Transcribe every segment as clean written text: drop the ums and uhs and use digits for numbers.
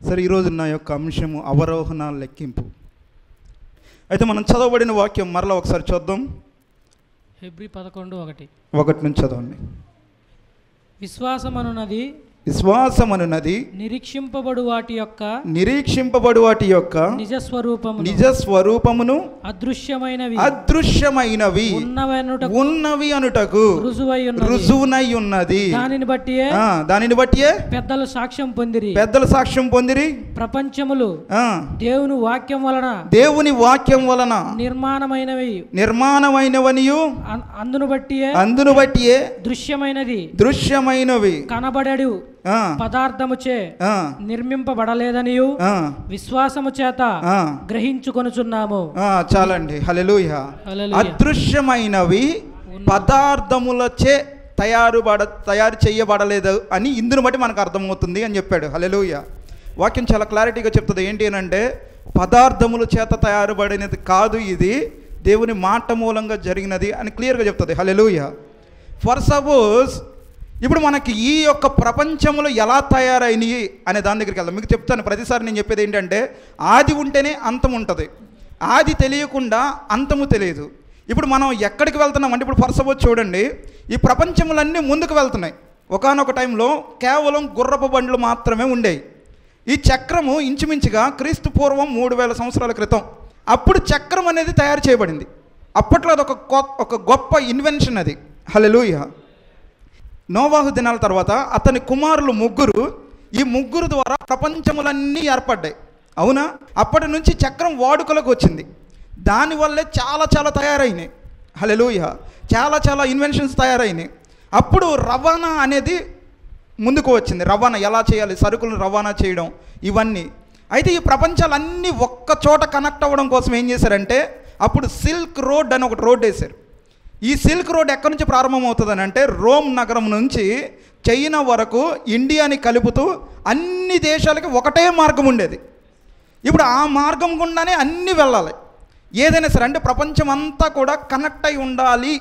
సరే, ఈరోజు నా యొక్క అంశము అవరోహణ లెక్కింపు. అయితే మనం చదవబడిన వాక్యం మరలా ఒకసారి చూద్దాం. హెబ్రీ 11:1 నుంచి చదవండి. విశ్వాసమనున్నది నిరీక్షింపబడు వాటి యొక్క నిజ స్వరూపమును అదృశ్యమైనవి ఉన్నవి అనుటకు రుజువునై ఉన్నది. దానిని బట్టి పెద్దలు సాక్ష్యం పొందిరి. ప్రపంచములు దేవుని వాక్యం వలన నిర్మాణమైనవనియు అందును బట్టి దృశ్యమైనవి కనబడెడు పదార్థముచే నిర్మింపబడలేదనియు విశ్వాసము చేత గ్రహించుకొనుచున్నాము. చాలండి. హల్లెలూయా. అదృశ్యమైనవి పదార్థములచే తయారు చేయబడలేదు అని ఇందును బట్టి మనకు అర్థమవుతుంది అని చెప్పాడు. హల్లెలూయా. వాక్యం చాలా క్లారిటీగా చెప్తుంది. ఏంటి అని అంటే, పదార్థముల చేత తయారుబడినది కాదు, ఇది దేవుని మాట మూలంగా జరిగినది అని క్లియర్గా చెప్తుంది. హల్లెలూయా. ఫర్ సపోజ్ ఇప్పుడు మనకి ఈ యొక్క ప్రపంచంలో ఎలా తయారైనవి అనే దాని దగ్గరికి వెళ్దాం. మీకు చెప్తాను, ప్రతిసారి నేను చెప్పేది ఏంటంటే, ఆది ఉంటేనే అంతం ఉంటుంది, ఆది తెలియకుండా అంతము తెలియదు. ఇప్పుడు మనం ఎక్కడికి వెళ్తున్నాం అంటే, ఇప్పుడు ఫర్ సపోజ్ చూడండి, ఈ ప్రపంచములన్నీ ముందుకు వెళ్తున్నాయి. ఒకానొక టైంలో కేవలం గుర్రపు బండ్లు మాత్రమే ఉండేవి. ఈ చక్రము ఇంచుమించుగా క్రీస్తు పూర్వం 3000 సంవత్సరాల క్రితం అప్పుడు చక్రం అనేది తయారు చేయబడింది. అప్పట్లో అది ఒక గొప్ప ఇన్వెన్షన్ అది. హల్లెలూయా. నోవాహు దినాల తర్వాత అతని కుమారులు ఈ ముగ్గురు ద్వారా ప్రపంచములన్నీ ఏర్పడ్డాయి. అవునా? అప్పటి నుంచి చక్రం వాడుకలకు వచ్చింది. దానివల్లే చాలా తయారైనాయి. హల్లెలూయా. చాలా ఇన్వెన్షన్స్ తయారైనాయి. అప్పుడు రవాణా అనేది ముందుకు వచ్చింది. రవాణా ఎలా చేయాలి, సరుకులను రవాణా చేయడం, ఇవన్నీ. అయితే ఈ ప్రపంచాలన్నీ ఒక్క చోట కనెక్ట్ అవ్వడం కోసం ఏం చేశారంటే, అప్పుడు సిల్క్ రోడ్ అని ఒకటి రోడ్ వేశారు. ఈ సిల్క్ రోడ్ ఎక్కడి నుంచి ప్రారంభమవుతుందని అంటే, రోమ్ నగరం నుంచి చైనా వరకు ఇండియాని కలుపుతూ అన్ని దేశాలకి ఒకటే మార్గం ఉండేది. ఇప్పుడు ఆ మార్గం గుండానే అన్నీ వెళ్ళాలి. ఏదైనా సరే అంటే ప్రపంచం అంతా కూడా కనెక్ట్ అయి ఉండాలి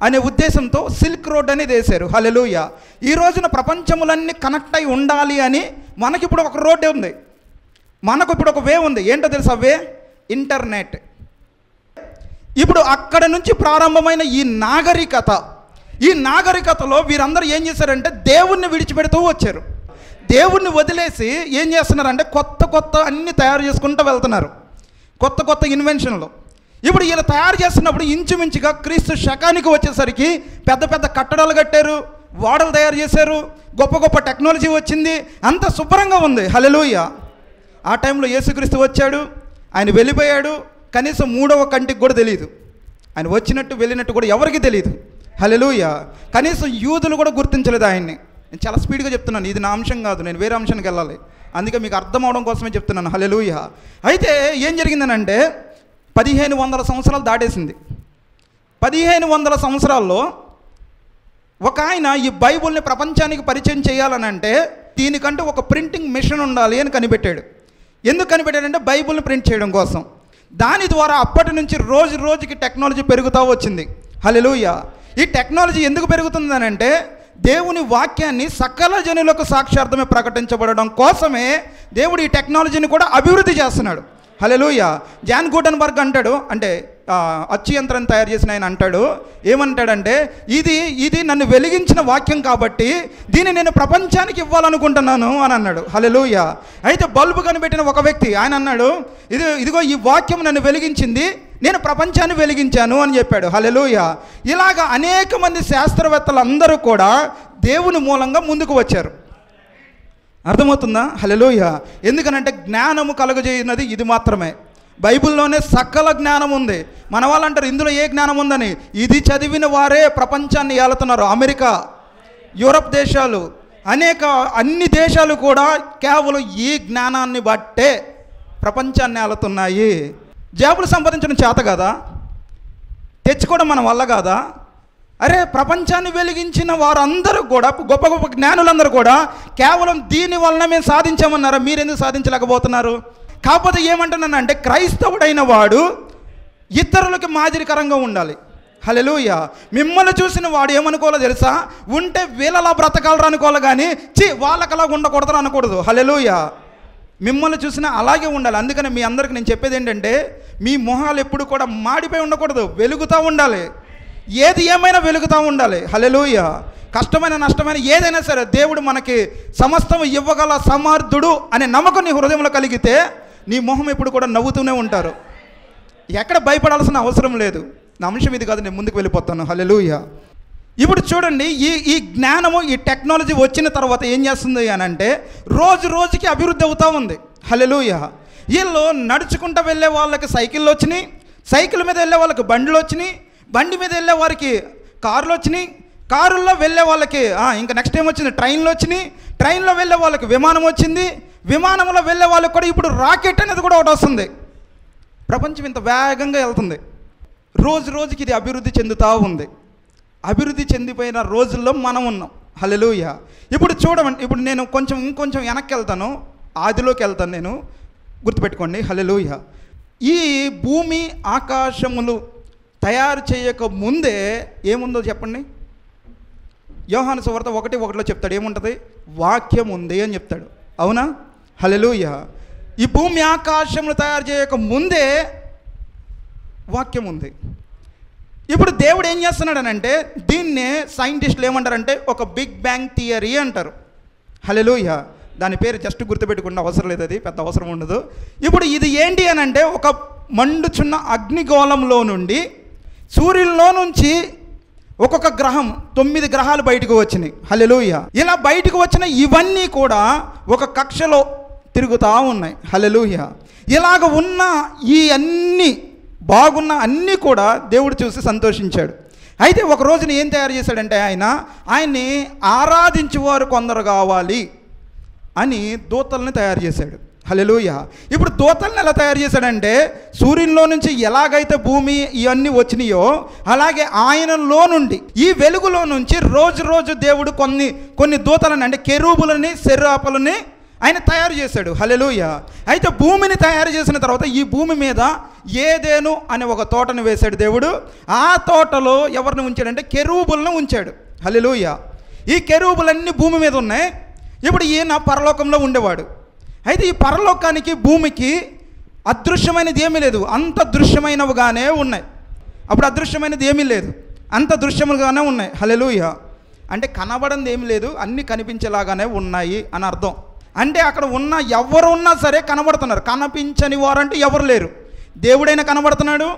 అనే ఉద్దేశంతో సిల్క్ రోడ్ అనేది వేశారు. హల్లెలూయా. ఈ రోజున ప్రపంచములన్నీ కనెక్ట్ అయి ఉండాలి అని మనకిప్పుడు ఒక రోడ్డు ఉంది, మనకు ఇప్పుడు ఒక వే ఉంది. ఏంటో తెలుసా? వే ఇంటర్నెట్. ఇప్పుడు అక్కడ నుంచి ప్రారంభమైన ఈ నాగరికతలో వీరందరూ ఏం చేశారంటే, దేవుణ్ణి విడిచిపెడుతూ వచ్చారు. దేవుణ్ణి వదిలేసి ఏం చేస్తున్నారంటే, కొత్త అన్నీ తయారు చేసుకుంటూ వెళ్తున్నారు, కొత్త ఇన్వెన్షన్లు. ఇప్పుడు ఇలా తయారు చేస్తున్నప్పుడు ఇంచుమించుగా క్రీస్తు శకానికి వచ్చేసరికి పెద్ద కట్టడాలు కట్టారు, ఓడలు తయారు చేశారు, గొప్ప టెక్నాలజీ వచ్చింది, అంత శుభ్రంగా ఉంది. హల్లెలూయా. ఆ టైంలో యేసుక్రీస్తు వచ్చాడు, ఆయన వెళ్ళిపోయాడు. కనీసం 3వ కంటికి కూడా తెలియదు, ఆయన వచ్చినట్టు వెళ్ళినట్టు కూడా ఎవరికి తెలియదు. హల్లెలూయా. కనీసం యూదులు కూడా గుర్తించలేదు ఆయన్ని. నేను చాలా స్పీడ్గా చెప్తున్నాను, ఇది నా అంశం కాదు, నేను వేరే అంశానికి వెళ్ళాలి, అందుకే మీకు అర్థం అవడం కోసమే చెప్తున్నాను. హల్లెలూయా. అయితే ఏం జరిగిందనంటే, 1500 సంవత్సరాలు దాటేసింది. 1500 సంవత్సరాల్లో ఒక ఆయన ఈ బైబుల్ని ప్రపంచానికి పరిచయం చేయాలని అంటే, దీనికంటే ఒక ప్రింటింగ్ మిషన్ ఉండాలి అని కనిపెట్టాడు. ఎందుకు కనిపెట్టాడంటే, బైబుల్ని ప్రింట్ చేయడం కోసం. దాని ద్వారా అప్పటి నుంచి రోజుకి టెక్నాలజీ పెరుగుతూ వచ్చింది. హల్లెలూయా. ఈ టెక్నాలజీ ఎందుకు పెరుగుతుందని అంటే, దేవుని వాక్యాన్ని సకల జనులకు సాక్షార్థమే ప్రకటించబడడం కోసమే దేవుడు ఈ టెక్నాలజీని కూడా అభివృద్ధి చేస్తున్నాడు. హల్లెలూయా. జాన్ గూటన్బర్గ్ అంటాడు, అంటే అచ్చు యంత్రం తయారు చేసిన ఆయన అంటాడు, ఏమంటాడంటే, ఇది నన్ను వెలిగించిన వాక్యం కాబట్టి దీన్ని నేను ప్రపంచానికి ఇవ్వాలనుకుంటున్నాను అని అన్నాడు. హల్లెలూయా. అయితే బల్బు కనిపెట్టిన ఒక వ్యక్తి ఆయన అన్నాడు, ఇదిగో ఈ వాక్యం నన్ను వెలిగించింది, నేను ప్రపంచాన్ని వెలిగించాను అని చెప్పాడు. హల్లెలూయా. ఇలాగా అనేక మంది శాస్త్రవేత్తలు అందరూ కూడా దేవుని మూలంగా ముందుకు వచ్చారు. అర్థమవుతుందా? హల్లెలూయా. ఎందుకనంటే జ్ఞానము కలుగజేయనది ఇది మాత్రమే. బైబిల్లోనే సకల జ్ఞానం ఉంది. మన వాళ్ళు అంటారు, ఇందులో ఏ జ్ఞానం ఉందని. ఇది చదివిన వారే ప్రపంచాన్ని ఏలుతున్నారు. అమెరికా, యూరప్ దేశాలు, అన్ని దేశాలు కూడా కేవలం ఈ జ్ఞానాన్ని బట్టే ప్రపంచాన్ని ఏలుతున్నాయి. జాబులు సంపాదించడం చేత కదా, తెచ్చుకోవడం మన వల్ల కాదా? అరే, ప్రపంచాన్ని వెలిగించిన వారందరూ కూడా, గొప్ప జ్ఞానులందరూ కూడా కేవలం దీని వలన మేము సాధించామన్నారా? మీరెందుకు సాధించలేకపోతున్నారు? కాకపోతే ఏమంటున్నానంటే, క్రైస్తవుడైన వాడు ఇతరులకి మాదిరికరంగా ఉండాలి. హల్లెలూయా. మిమ్మల్ని చూసిన వాడు ఏమనుకోవాలో తెలుసా? ఉంటే వీళ్ళలా బ్రతకాలరా అనుకోవాలి, కానీ వాళ్ళకలా ఉండకూడదు అనకూడదు. హల్లెలూయా. మిమ్మల్ని చూసినా అలాగే ఉండాలి. అందుకని మీ అందరికి నేను చెప్పేది ఏంటంటే, మీ మొహాలు ఎప్పుడు కూడా మాడిపోయి ఉండకూడదు, వెలుగుతూ ఉండాలి. ఏది ఏమైనా వెలుగుతూ ఉండాలి. హల్లెలూయా. కష్టమైన నష్టమైన ఏదైనా సరే దేవుడు మనకి సమస్తం ఇవ్వగల సమర్థుడు అనే నమ్మకం నీ హృదయంలో కలిగితే నీ మొహం ఎప్పుడు కూడా నవ్వుతూనే ఉంటారు. ఎక్కడ భయపడాల్సిన అవసరం లేదు. నా అంశం ఇది కాదు, నేను ముందుకు వెళ్ళిపోతాను. హల్లెలూయా. ఇప్పుడు చూడండి, ఈ జ్ఞానము, ఈ టెక్నాలజీ వచ్చిన తర్వాత ఏం చేస్తుంది అని అంటే, రోజు రోజుకి అభివృద్ధి అవుతూ ఉంది. హల్లెలూయా. వీళ్ళు నడుచుకుంటూ వెళ్ళే వాళ్ళకి సైకిళ్ళు వచ్చినాయి, సైకిల్ మీద వెళ్ళే వాళ్ళకి బండ్లు వచ్చినాయి, బండి మీద వెళ్ళే వారికి కార్లు వచ్చినాయి, కారుల్లో వెళ్ళే వాళ్ళకి ఇంకా నెక్స్ట్ ఏం వచ్చింది, ట్రైన్లు వచ్చినాయి, ట్రైన్లో వెళ్ళే వాళ్ళకి విమానం వచ్చింది, విమానంలో వెళ్ళే వాళ్ళకి కూడా ఇప్పుడు రాకెట్ అనేది కూడా ఒకటి వస్తుంది. ప్రపంచం ఇంత వేగంగా వెళ్తుంది. రోజు రోజుకి ఇది అభివృద్ధి చెందుతూ ఉంది. అభివృద్ధి చెందిపోయిన రోజుల్లో మనం ఉన్నాం. హల్లెలూయా. ఇప్పుడు చూడమండి, ఇప్పుడు నేను ఇంకొంచెం వెనక్కి వెళ్తాను, ఆదిలోకి వెళ్తాను. నేను గుర్తుపెట్టుకోండి. హల్లెలూయా. ఈ భూమి ఆకాశములు తయారు చేయక ముందే ఏముందో చెప్పండి. యోహాను సువార్త 1:1 చెప్తాడు, ఏముంటుంది? వాక్యం ఉంది అని చెప్తాడు. అవునా? హల్లెలూయా. ఈ భూమి ఆకాశములు తయారు చేయక ముందే వాక్యం ఉంది. ఇప్పుడు దేవుడు ఏం చేస్తున్నాడనంటే, దీన్నే సైంటిస్టులు ఏమంటారంటే ఒక బిగ్ బ్యాంగ్ థియరీ అంటారు. హల్లెలూయా. దాని పేరు జస్ట్ గుర్తుపెట్టుకున్న అవసరం లేదు, అది పెద్ద అవసరం ఉండదు. ఇప్పుడు ఇది ఏంటి అని అంటే, ఒక మండుచున్న అగ్నిగోళంలో నుండి, సూర్యుల్లో నుంచి ఒక్కొక్క గ్రహం 9 గ్రహాలు బయటకు వచ్చినాయి. హల్లెలూయా. ఇలా బయటకు వచ్చిన ఇవన్నీ కూడా ఒక కక్షలో తిరుగుతూ ఉన్నాయి. హల్లెలూయా. ఇలాగ ఉన్న ఈ అన్నీ బాగున్న అన్నీ కూడా దేవుడు చూసి సంతోషించాడు. అయితే ఒక రోజున ఏం తయారు చేశాడంటే, ఆయన్ని ఆరాధించేవారు కొందరు కావాలి అని దూతల్ని తయారు చేశాడు. హల్లెలూయా. ఇప్పుడు దూతల్ని ఎలా తయారు చేశాడంటే, సూర్యునిలో నుంచి ఎలాగైతే భూమి ఇవన్నీ వచ్చినాయో అలాగే ఆయనలో నుండి, ఈ వెలుగులో నుంచి రోజు రోజు దేవుడు కొన్ని దూతలని, అంటే కెరూబులని, సెరాపులని ఆయన తయారు చేశాడు. హల్లెలూయా. అయితే భూమిని తయారు చేసిన తర్వాత ఈ భూమి మీద ఏదెను అనే ఒక తోటను వేశాడు దేవుడు. ఆ తోటలో ఎవరిని ఉంచాడంటే కెరూబులను ఉంచాడు. హల్లెలూయా. ఈ కెరూబులన్నీ భూమి మీద ఉన్నాయి. ఇప్పుడు ఈయన పరలోకంలో ఉండేవాడు. అయితే ఈ పరలోకానికి భూమికి అదృశ్యమైనది ఏమీ లేదు, అంత దృశ్యమైనవిగానే ఉన్నాయి. అప్పుడు అదృశ్యమైనది ఏమీ లేదు, అంత దృశ్యములుగానే ఉన్నాయి. హల్లెలూయా. అంటే కనబడింది ఏమీ లేదు, అన్నీ కనిపించేలాగానే ఉన్నాయి అని అర్థం. అంటే అక్కడ ఉన్న ఎవరు ఉన్నా సరే కనబడుతున్నారు. కనిపించని వారంటే ఎవరు లేరు. దేవుడైనా కనబడుతున్నాడు,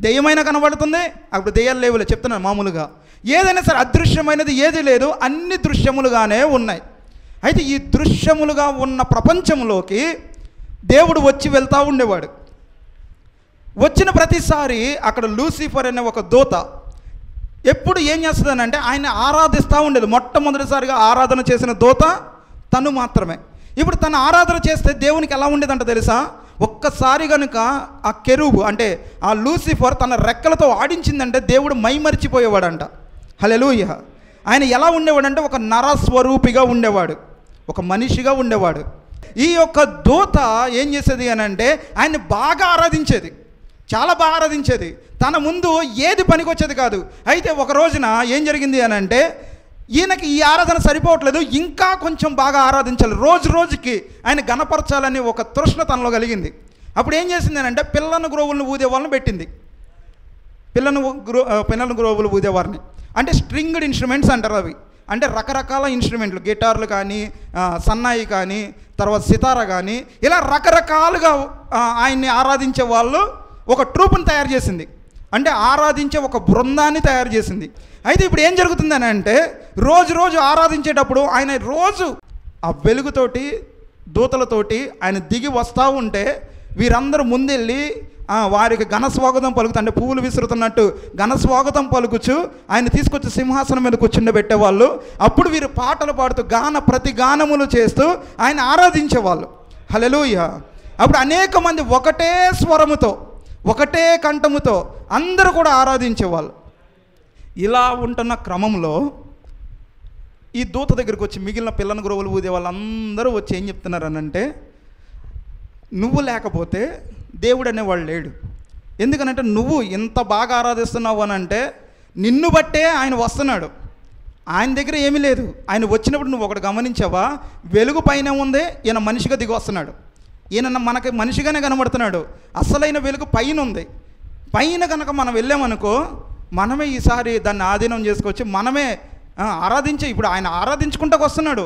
దెయ్యమైనా కనబడుతుంది. అప్పుడు దెయ్యాలు లేవులే చెప్తున్నాను మామూలుగా. ఏదైనా సరే అదృశ్యమైనది ఏది లేదు, అన్ని దృశ్యములుగానే ఉన్నాయి. అయితే ఈ దృశ్యములుగా ఉన్న ప్రపంచంలోకి దేవుడు వచ్చి వెళ్తూ ఉండేవాడు. వచ్చిన ప్రతిసారి అక్కడ లూసిఫర్ అనే ఒక దూత ఎప్పుడు ఏం చేస్తుందనంటే ఆయన ఆరాధిస్తూ ఉండేది. మొట్టమొదటిసారిగా ఆరాధన చేసిన దూత తను మాత్రమే. ఇప్పుడు తను ఆరాధన చేస్తే దేవునికి ఎలా ఉండేదంట తెలుసా? ఒక్కసారి కనుక ఆ కెరూబు అంటే ఆ లూసిఫర్ తన రెక్కలతో ఆడించిందంటే దేవుడు మైమరిచిపోయేవాడంట. హల్లెలూయా. ఆయన ఎలా ఉండేవాడంటే ఒక నరస్వరూపిగా ఉండేవాడు, ఒక మనిషిగా ఉండేవాడు. ఈ యొక్క దూత ఏం చేసేది అని అంటే ఆయన్ని బాగా ఆరాధించేది, చాలా బాగా ఆరాధించేది. తన ముందు ఏది పనికొచ్చేది కాదు. అయితే ఒక రోజున ఏం జరిగింది అని అంటే, ఈయనకి ఈ ఆరాధన సరిపోవట్లేదు, ఇంకా కొంచెం బాగా ఆరాధించాలి, రోజు రోజుకి ఆయన గణపరచాలని ఒక తృష్ణ తనలో కలిగింది. అప్పుడు ఏం చేసింది అని అంటే పిల్లల గ్రోవులను ఊదే వాళ్ళని పెట్టింది. పిల్లల గ్రోవులు ఊదేవారిని అంటే స్ట్రింగ్డ్ ఇన్స్ట్రుమెంట్స్ అంటారు. అవి అంటే రకరకాల ఇన్స్ట్రుమెంట్లు, గిటార్లు కానీ, సన్నాయి కానీ, తర్వాత సితారా కానీ, ఇలా రకరకాలుగా ఆయన్ని ఆరాధించే వాళ్ళు ఒక ట్రూప్ని తయారు చేసింది. అంటే ఆరాధించే ఒక బృందాన్ని తయారు చేసింది. అయితే ఇప్పుడు ఏం జరుగుతుందని అంటే రోజు రోజు ఆరాధించేటప్పుడు ఆయన రోజు ఆ వెలుగుతోటి దూతలతోటి ఆయన దిగి వస్తూ ఉంటే వీరందరూ ముందెళ్ళి వారికి ఘనస్వాగతం పలుకుతూ, అంటే పువ్వులు విసురుతున్నట్టు ఘనస్వాగతం పలుకుచు ఆయన తీసుకొచ్చి సింహాసనం మీద కూర్చుండబెట్టేవాళ్ళు. అప్పుడు వీరు పాటలు పాడుతూ ప్రతి గానములు చేస్తూ ఆయన ఆరాధించేవాళ్ళు. హల్లెలూయా. అప్పుడు అనేక మంది ఒకటే స్వరముతో, ఒకటే కంఠముతో అందరూ కూడా ఆరాధించేవాళ్ళు. ఇలా ఉంటున్న క్రమంలో ఈ దూత దగ్గరికి వచ్చి మిగిలిన పిల్లల గ్రోవులు ఊదే వాళ్ళందరూ వచ్చి ఏం చెప్తున్నారు అనంటే, నువ్వు లేకపోతే దేవుడు అనేవాళ్ళు లేడు. ఎందుకనంటే నువ్వు ఇంత బాగా ఆరాధిస్తున్నావు అని అంటే నిన్ను బట్టే ఆయన వస్తున్నాడు. ఆయన దగ్గర ఏమీ లేదు. ఆయన వచ్చినప్పుడు నువ్వు ఒకటి గమనించావా? వెలుగు పైన ఉంది, ఈయన మనిషిగా దిగి వస్తున్నాడు. ఈయన మనకి మనిషిగానే కనబడుతున్నాడు. అసలైన వెలుగు పైన ఉంది. పైన కనుక మనం వెళ్ళామనుకో, మనమే ఈసారి దాన్ని ఆధీనం చేసుకొచ్చి మనమే ఆరాధించే. ఇప్పుడు ఆయన ఆరాధించుకుంటూ వస్తున్నాడు.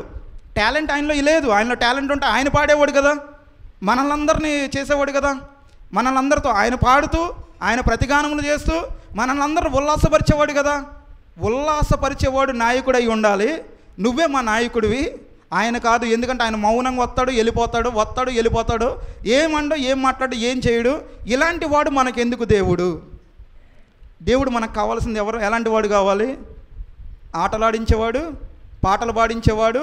టాలెంట్ ఆయనలో లేదు. ఆయనలో టాలెంట్ ఉంటే ఆయన పాడేవాడు కదా, మనల్ని చేసేవాడు కదా. మనల్ని ఆయన పాడుతూ, ఆయన ప్రతిగానములు చేస్తూ మనల్ని ఉల్లాసపరిచేవాడు కదా. ఉల్లాసపరిచేవాడు నాయకుడు అయి ఉండాలి. నువ్వే మా నాయకుడివి, ఆయన కాదు. ఎందుకంటే ఆయన మౌనంగా వస్తాడు వెళ్ళిపోతాడు, ఏమండో ఏం మాట్లాడు ఏం చేయడు. ఇలాంటి వాడు మనకెందుకు దేవుడు? దేవుడు మనకు కావాల్సింది ఎవరు? ఎలాంటి వాడు కావాలి? ఆటలాడించేవాడు, పాటలు పాడించేవాడు,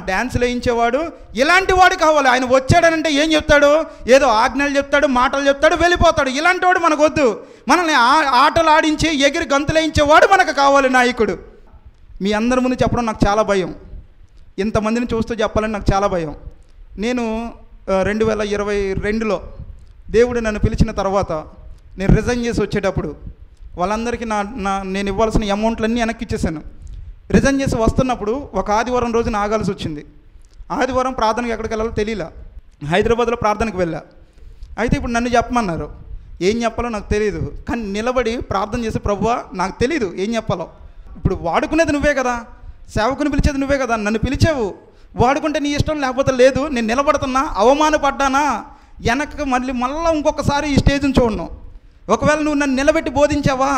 డ్యాన్సులు వేయించేవాడు, ఇలాంటి వాడు కావాలి. ఆయన వచ్చాడనంటే ఏం చెప్తాడు? ఏదో ఆజ్ఞలు చెప్తాడు, మాటలు చెప్తాడు, వెళ్ళిపోతాడు. ఇలాంటి వాడు మనకు వద్దు. మనల్ని ఆటలు ఆడించి ఎగిరి గంతులు వేయించేవాడు మనకు కావాలి నాయకుడు. మీ అందరి ముందు చెప్పడం నాకు చాలా భయం. ఇంతమందిని చూస్తూ చెప్పాలని నాకు చాలా భయం. నేను 2022లో దేవుడు నన్ను పిలిచిన తర్వాత నేను రిజైన్ చేసి వచ్చేటప్పుడు వాళ్ళందరికీ నేను ఇవ్వాల్సిన అమౌంట్లన్నీ వెనక్కి ఇచ్చేసాను. రిజైన్ చేసి వస్తున్నప్పుడు ఒక ఆదివారం రోజున ఆగాల్సి వచ్చింది. ఆదివారం ప్రార్థనకి ఎక్కడికి వెళ్ళాలో తెలియలా. హైదరాబాద్లో ప్రార్థనకి వెళ్ళా. అయితే ఇప్పుడు నన్ను చెప్పమన్నారు. ఏం చెప్పాలో నాకు తెలియదు. కానీ నిలబడి ప్రార్థన చేసి, ప్రభువా నాకు తెలీదు ఏం చెప్పాలో. ఇప్పుడు వాడుకునేది నువ్వే కదా, సేవకుని పిలిచేది నువ్వే కదా, నన్ను పిలిచావు. వాడుకుంటే నీ ఇష్టం, లేకపోతే లేదు. నేను నిలబడుతున్నా, అవమానపడ్డానా, వెనక్కి మళ్ళీ ఇంకొకసారి ఈ స్టేజ్ని చూడను. ఒకవేళ నువ్వు నన్ను నిలబెట్టి బోధించావా,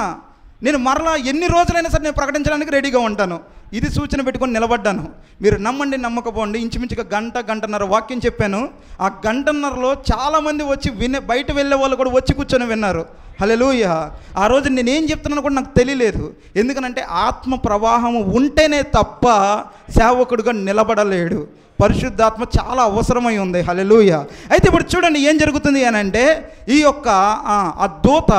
నేను మరలా ఎన్ని రోజులైనా సరే నేను ప్రకటించడానికి రెడీగా ఉంటాను. ఇది సూచన పెట్టుకొని నిలబడ్డాను. మీరు నమ్మండి నమ్మకపోండి, ఇంచుమించుగా గంటన్నర వాక్యం చెప్పాను. ఆ గంటన్నరలో చాలామంది వచ్చి బయట వెళ్ళే వాళ్ళు కూడా వచ్చి కూర్చొని విన్నారు. హల్లెలూయా. ఆ రోజు నేనేం చెప్తున్నాను కూడా నాకు తెలియలేదు. ఎందుకనంటే ఆత్మ ప్రవాహం ఉంటేనే తప్ప సేవకుడుగా నిలబడలేడు. పరిశుద్ధాత్మ చాలా అవసరమై ఉంది. హల్లెలూయా. అయితే ఇప్పుడు చూడండి ఏం జరుగుతుంది అని అంటే, ఈ యొక్క ఆ దూత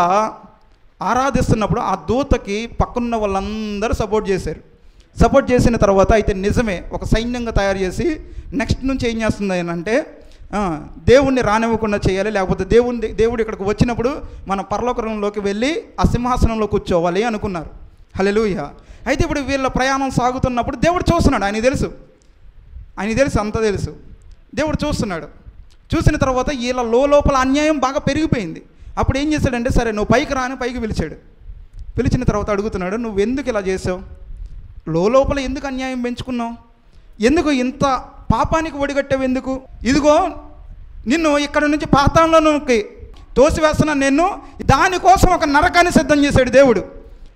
ఆరాధిస్తున్నప్పుడు ఆ దూతకి పక్కనున్న వాళ్ళందరూ సపోర్ట్ చేశారు. సపోర్ట్ చేసిన తర్వాత అయితే నిజమే ఒక సైన్యంగా తయారు చేసి నెక్స్ట్ నుంచి ఏం చేస్తుంది అని అంటే, దేవుణ్ణి రానివ్వకుండా చేయాలి, లేకపోతే దేవుడు ఇక్కడికి వచ్చినప్పుడు మన పరలోకంలోకి వెళ్ళి ఆ సింహాసనంలో కూర్చోవాలి అనుకున్నారు. హల్లెలూయా. అయితే ఇప్పుడు వీళ్ళ ప్రయాణం సాగుతున్నప్పుడు దేవుడు చూస్తున్నాడు. ఆయన తెలుసు, అంత తెలుసు. దేవుడు చూస్తున్నాడు. చూసిన తర్వాత వీళ్ళ లోపల అన్యాయం బాగా పెరిగిపోయింది. అప్పుడు ఏం చేశాడంటే, సరే నువ్వు పైకి రాని పైకి పిలిచాడు. పిలిచిన తర్వాత అడుగుతున్నాడు, నువ్వు ఎందుకు ఇలా చేసావు? లోపల ఎందుకు అన్యాయం పెంచుకున్నావు? ఎందుకు ఇంత పాపానికి ఒడిగట్టావు? ఎందుకు? ఇదిగో నిన్ను ఇక్కడ నుంచి పాతాళంలోకి తోసివేస్తున్నాను నేను. దానికోసం ఒక నరకాన్ని సిద్ధం చేశాడు దేవుడు.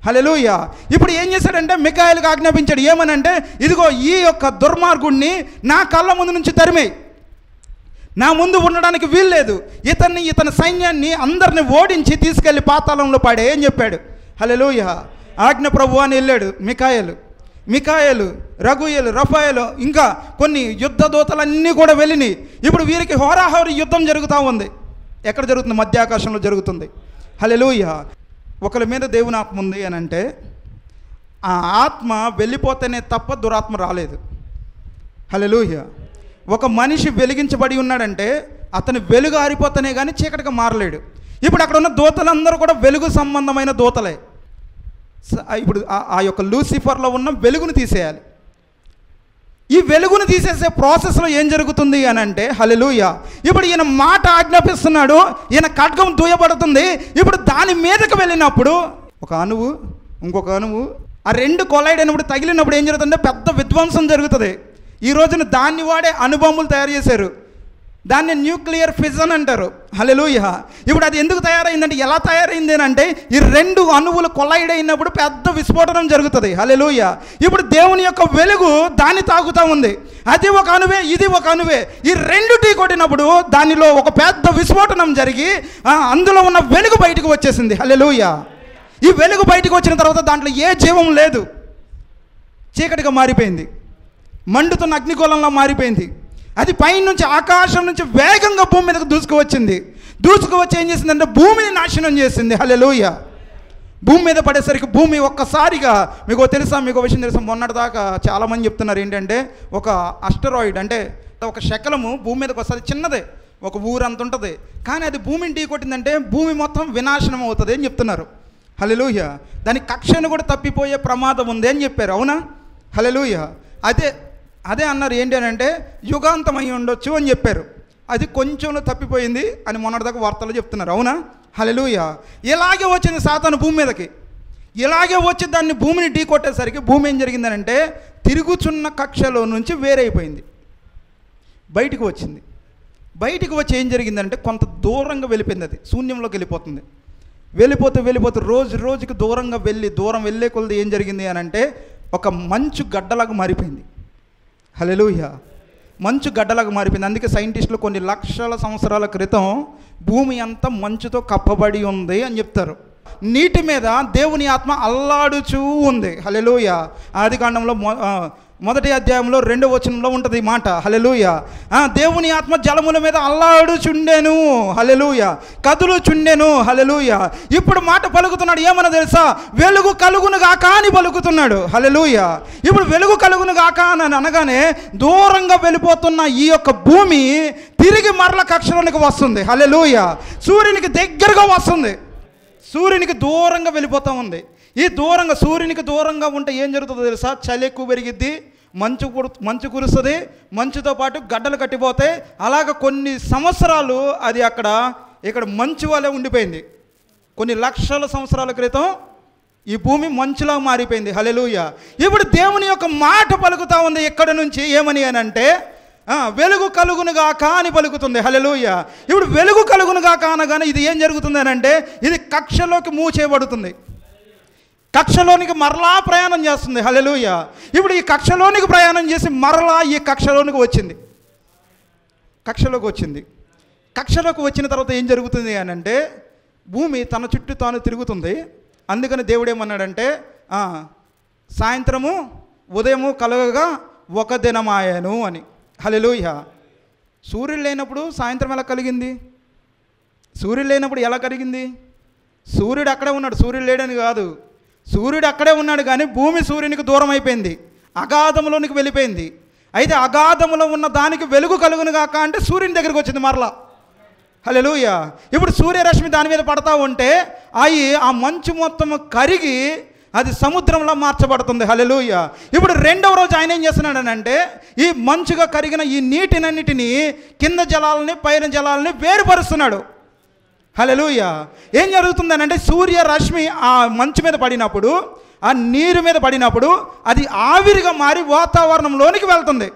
హల్లెలూయా. ఇప్పుడు ఏం చేశాడంటే మిఖాయేలుకు ఆజ్ఞాపించాడు. ఏమనంటే, ఇదిగో ఈ యొక్క దుర్మార్గుడిని నా కళ్ళ ముందు నుంచి తరిమేయి, నా ముందు ఉండడానికి వీల్లేదు. ఇతని సైన్యాన్ని అందరిని ఓడించి తీసుకెళ్ళి పాతాళంలో పాడే అని చెప్పాడు. హల్లెలూయా. ఆజ్ఞ ప్రభు అని వెళ్ళాడు మిఖాయేలు, రఘుయేలు, రఫాయేలు, ఇంకా కొన్ని యుద్ధ దూతలన్నీ కూడా వెళ్ళినాయి. ఇప్పుడు వీరికి హోరాహోరీ యుద్ధం జరుగుతూ ఉంది. ఎక్కడ జరుగుతుంది? మధ్యాకాశంలో జరుగుతుంది. హల్లెలూయా. ఒకరి మీద దేవుని ఆత్మ ఉంది అని అంటే, ఆ ఆత్మ వెళ్ళిపోతేనే తప్ప దురాత్మ రాలేదు. హల్లెలూయా. ఒక మనిషి వెలిగించబడి ఉన్నాడంటే అతని వెలుగు ఆరిపోతేనే కానీ చీకటిగా మారలేడు. ఇప్పుడు అక్కడ ఉన్న దూతలందరూ కూడా వెలుగు సంబంధమైన దూతలే. ఇప్పుడు ఆ యొక్క లూసిఫర్లో ఉన్న వెలుగును తీసేయాలి. ఈ వెలుగును తీసేసే ప్రాసెస్లో ఏం జరుగుతుంది అని అంటే, హల్లెలూయా, ఇప్పుడు ఈయన మాట ఆజ్ఞాపిస్తున్నాడు, ఈయన ఖడ్గం దూయబడుతుంది. ఇప్పుడు దాని మీదకి వెళ్ళినప్పుడు ఒక అణువు ఇంకొక అణువు ఆ రెండు కొలైడ్ అయినప్పుడు తగిలినప్పుడు ఏం జరుగుతుందంటే పెద్ద విధ్వంసం జరుగుతుంది. ఈ రోజున దాన్ని వాడే అణుబాంబులు తయారు చేశారు. దాన్ని న్యూక్లియర్ ఫిజన్ అంటారు. హల్లెలూయా. ఇప్పుడు అది ఎందుకు తయారైందంటే, ఎలా తయారైంది అంటే, ఈ రెండు అణువులు కొలైడ్ అయినప్పుడు పెద్ద విస్ఫోటనం జరుగుతుంది. హల్లెలూయా. ఇప్పుడు దేవుని యొక్క వెలుగు దాన్ని తాగుతూ ఉంది. అది ఒక అణువే, ఇది ఒక అణువే. ఈ రెండు టీ కొట్టినప్పుడు దానిలో ఒక పెద్ద విస్ఫోటనం జరిగి అందులో ఉన్న వెలుగు బయటకు వచ్చేసింది. హల్లెలూయా. ఈ వెలుగు బయటకు వచ్చిన తర్వాత దాంట్లో ఏ జీవం లేదు, చీకటిగా మారిపోయింది, మండుతున్న అగ్నిగోళంలో మారిపోయింది. అది పైనుంచి ఆకాశం నుంచి వేగంగా భూమి మీదకు దూసుకువచ్చి ఏం చేసిందంటే భూమిని నాశనం చేసింది. హల్లెలూయా. భూమి మీద పడేసరికి భూమి ఒక్కసారిగా, మీకు విషయం తెలుసా, మొన్నటిదాకా చాలామంది చెప్తున్నారు ఏంటంటే, ఒక అస్టరాయిడ్ అంటే ఒక శకలము భూమి మీదకి వస్తుంది, చిన్నదే, ఒక ఊరు అంత ఉంటుంది. కానీ అది భూమిని ఢీ కొట్టిందంటే భూమి మొత్తం వినాశనం అవుతుంది అని చెప్తున్నారు. హల్లెలూయా. దాని కక్షను కూడా తప్పిపోయే ప్రమాదం ఉంది అని చెప్పారు. అవునా? హల్లెలూయా. అదే అన్నారు ఏంటి అని అంటే యుగాంతం అయి ఉండొచ్చు అని చెప్పారు. అది కొంచెంలో తప్పిపోయింది అని మొన్నటిదాకా వార్తలు చెప్తున్నారు. అవునా? హల్లెలూయా. ఇలాగే వచ్చింది సాతాను భూమి మీదకి. ఇలాగే వచ్చి దాన్ని భూమిని ఢీ కొట్టేసరికి భూమి ఏం జరిగిందనంటే తిరుగుచున్న కక్షలో నుంచి వేరైపోయింది, బయటికి వచ్చింది. బయటికి వచ్చి ఏం జరిగిందంటే కొంత దూరంగా వెళ్ళిపోయింది, అది శూన్యంలోకి వెళ్ళిపోతుంది. వెళ్ళిపోతూ రోజు రోజుకి దూరం వెళ్ళే కొలది ఏం జరిగింది అని అంటే ఒక మంచు గడ్డలాగా మారిపోయింది. హల్లెలూయా. మంచు గడ్డలాగా మారిపోయింది. అందుకే సైంటిస్టులు కొన్ని లక్షల సంవత్సరాల క్రితం భూమి అంతా మంచుతో కప్పబడి ఉంది అని చెప్తారు. నీటి మీద దేవుని ఆత్మ అల్లాడుచూ ఉంది. హల్లెలూయా. ఆదికాండంలో 1వ అధ్యాయంలో 2వ వచనంలో ఉంటుంది ఈ మాట. హల్లెలూయా. దేవుని ఆత్మ జలముల మీద అల్లాడుచుండెను. హల్లెలూయా. కదులుచుండెను. హల్లెలూయా. ఇప్పుడు మాట పలుకుతున్నాడు. ఏమన్నా తెలుసా? వెలుగు కలుగును గాక అని పలుకుతున్నాడు. హల్లెలూయా. ఇప్పుడు వెలుగు కలుగును గాక అని అనగానే దూరంగా వెళ్ళిపోతున్న ఈ యొక్క భూమి తిరిగి మరల కక్షలోనికి వస్తుంది. హల్లెలూయా. సూర్యునికి దగ్గరగా వస్తుంది. సూర్యునికి దూరంగా వెళ్ళిపోతూ ఉంది. ఈ సూర్యునికి దూరంగా ఉంటే ఏం జరుగుతుందో తెలుసా? చలి ఎక్కువ పెరిగిద్ది, మంచు కురుస్తుంది, మంచుతో పాటు గడ్డలు కట్టిపోతాయి. అలాగ కొన్ని సంవత్సరాలు అది ఇక్కడ మంచు వలె ఉండిపోయింది. కొన్ని లక్షల సంవత్సరాల క్రితం ఈ భూమి మంచులా మారిపోయింది. హల్లెలూయా. ఇప్పుడు దేవుని యొక్క మాట పలుకుతూ ఉంది ఇక్కడ నుంచి. ఏమని అని అంటే వెలుగు కలుగునుగాక అని పలుకుతుంది. హల్లెలూయా. ఇప్పుడు వెలుగు కలుగునుగాక అనగానే ఇది ఏం జరుగుతుంది అని అంటే ఇది కక్షలోకి మూవ్ చేయబడుతుంది, కక్షలోనికి మరలా ప్రయాణం చేస్తుంది. హల్లెలూయా. ఇప్పుడు ఈ కక్షలోనికి ప్రయాణం చేసి మరలా ఈ కక్షలోకి వచ్చింది. కక్షలోకి వచ్చిన తర్వాత ఏం జరుగుతుంది అని అంటే భూమి తన చుట్టూ తాను తిరుగుతుంది. అందుకని దేవుడు ఏమన్నాడంటే సాయంత్రము ఉదయము కలగగా ఒక దినమాయను అని. హల్లెలూయా. సూర్యుడు లేనప్పుడు సాయంత్రం ఎలా కలిగింది? సూర్యుడు లేనప్పుడు ఎలా కలిగింది? సూర్యుడు అక్కడే ఉన్నాడు, సూర్యుడు లేడని కాదు. సూర్యుడు అక్కడే ఉన్నాడు కానీ భూమి సూర్యునికి దూరం అయిపోయింది, అగాధంలోనికి వెళ్ళిపోయింది. అయితే అగాధంలో ఉన్న దానికి వెలుగు కలుగును గాక అంటే సూర్యుని దగ్గరికి వచ్చింది మరలా. హల్లెలూయా. ఇప్పుడు సూర్యరశ్మి దాని మీద పడతా ఉంటే ఆ మంచు మొత్తం కరిగి అది సముద్రంలో మార్చబడుతుంది. హల్లెలూయా. ఇప్పుడు 2వ రోజు ఆయన ఏం చేస్తున్నాడనంటే ఈ మంచుగా కరిగిన ఈ నీటినన్నిటినీ కింద జలాలని పైన జలాలని వేరుపరుస్తున్నాడు. హల్లెలూయా. ఏం జరుగుతుందనంటే సూర్యరశ్మి ఆ మంచు మీద పడినప్పుడు, ఆ నీరు మీద పడినప్పుడు అది ఆవిరిగా మారి వాతావరణంలోనికి వెళ్తుంది.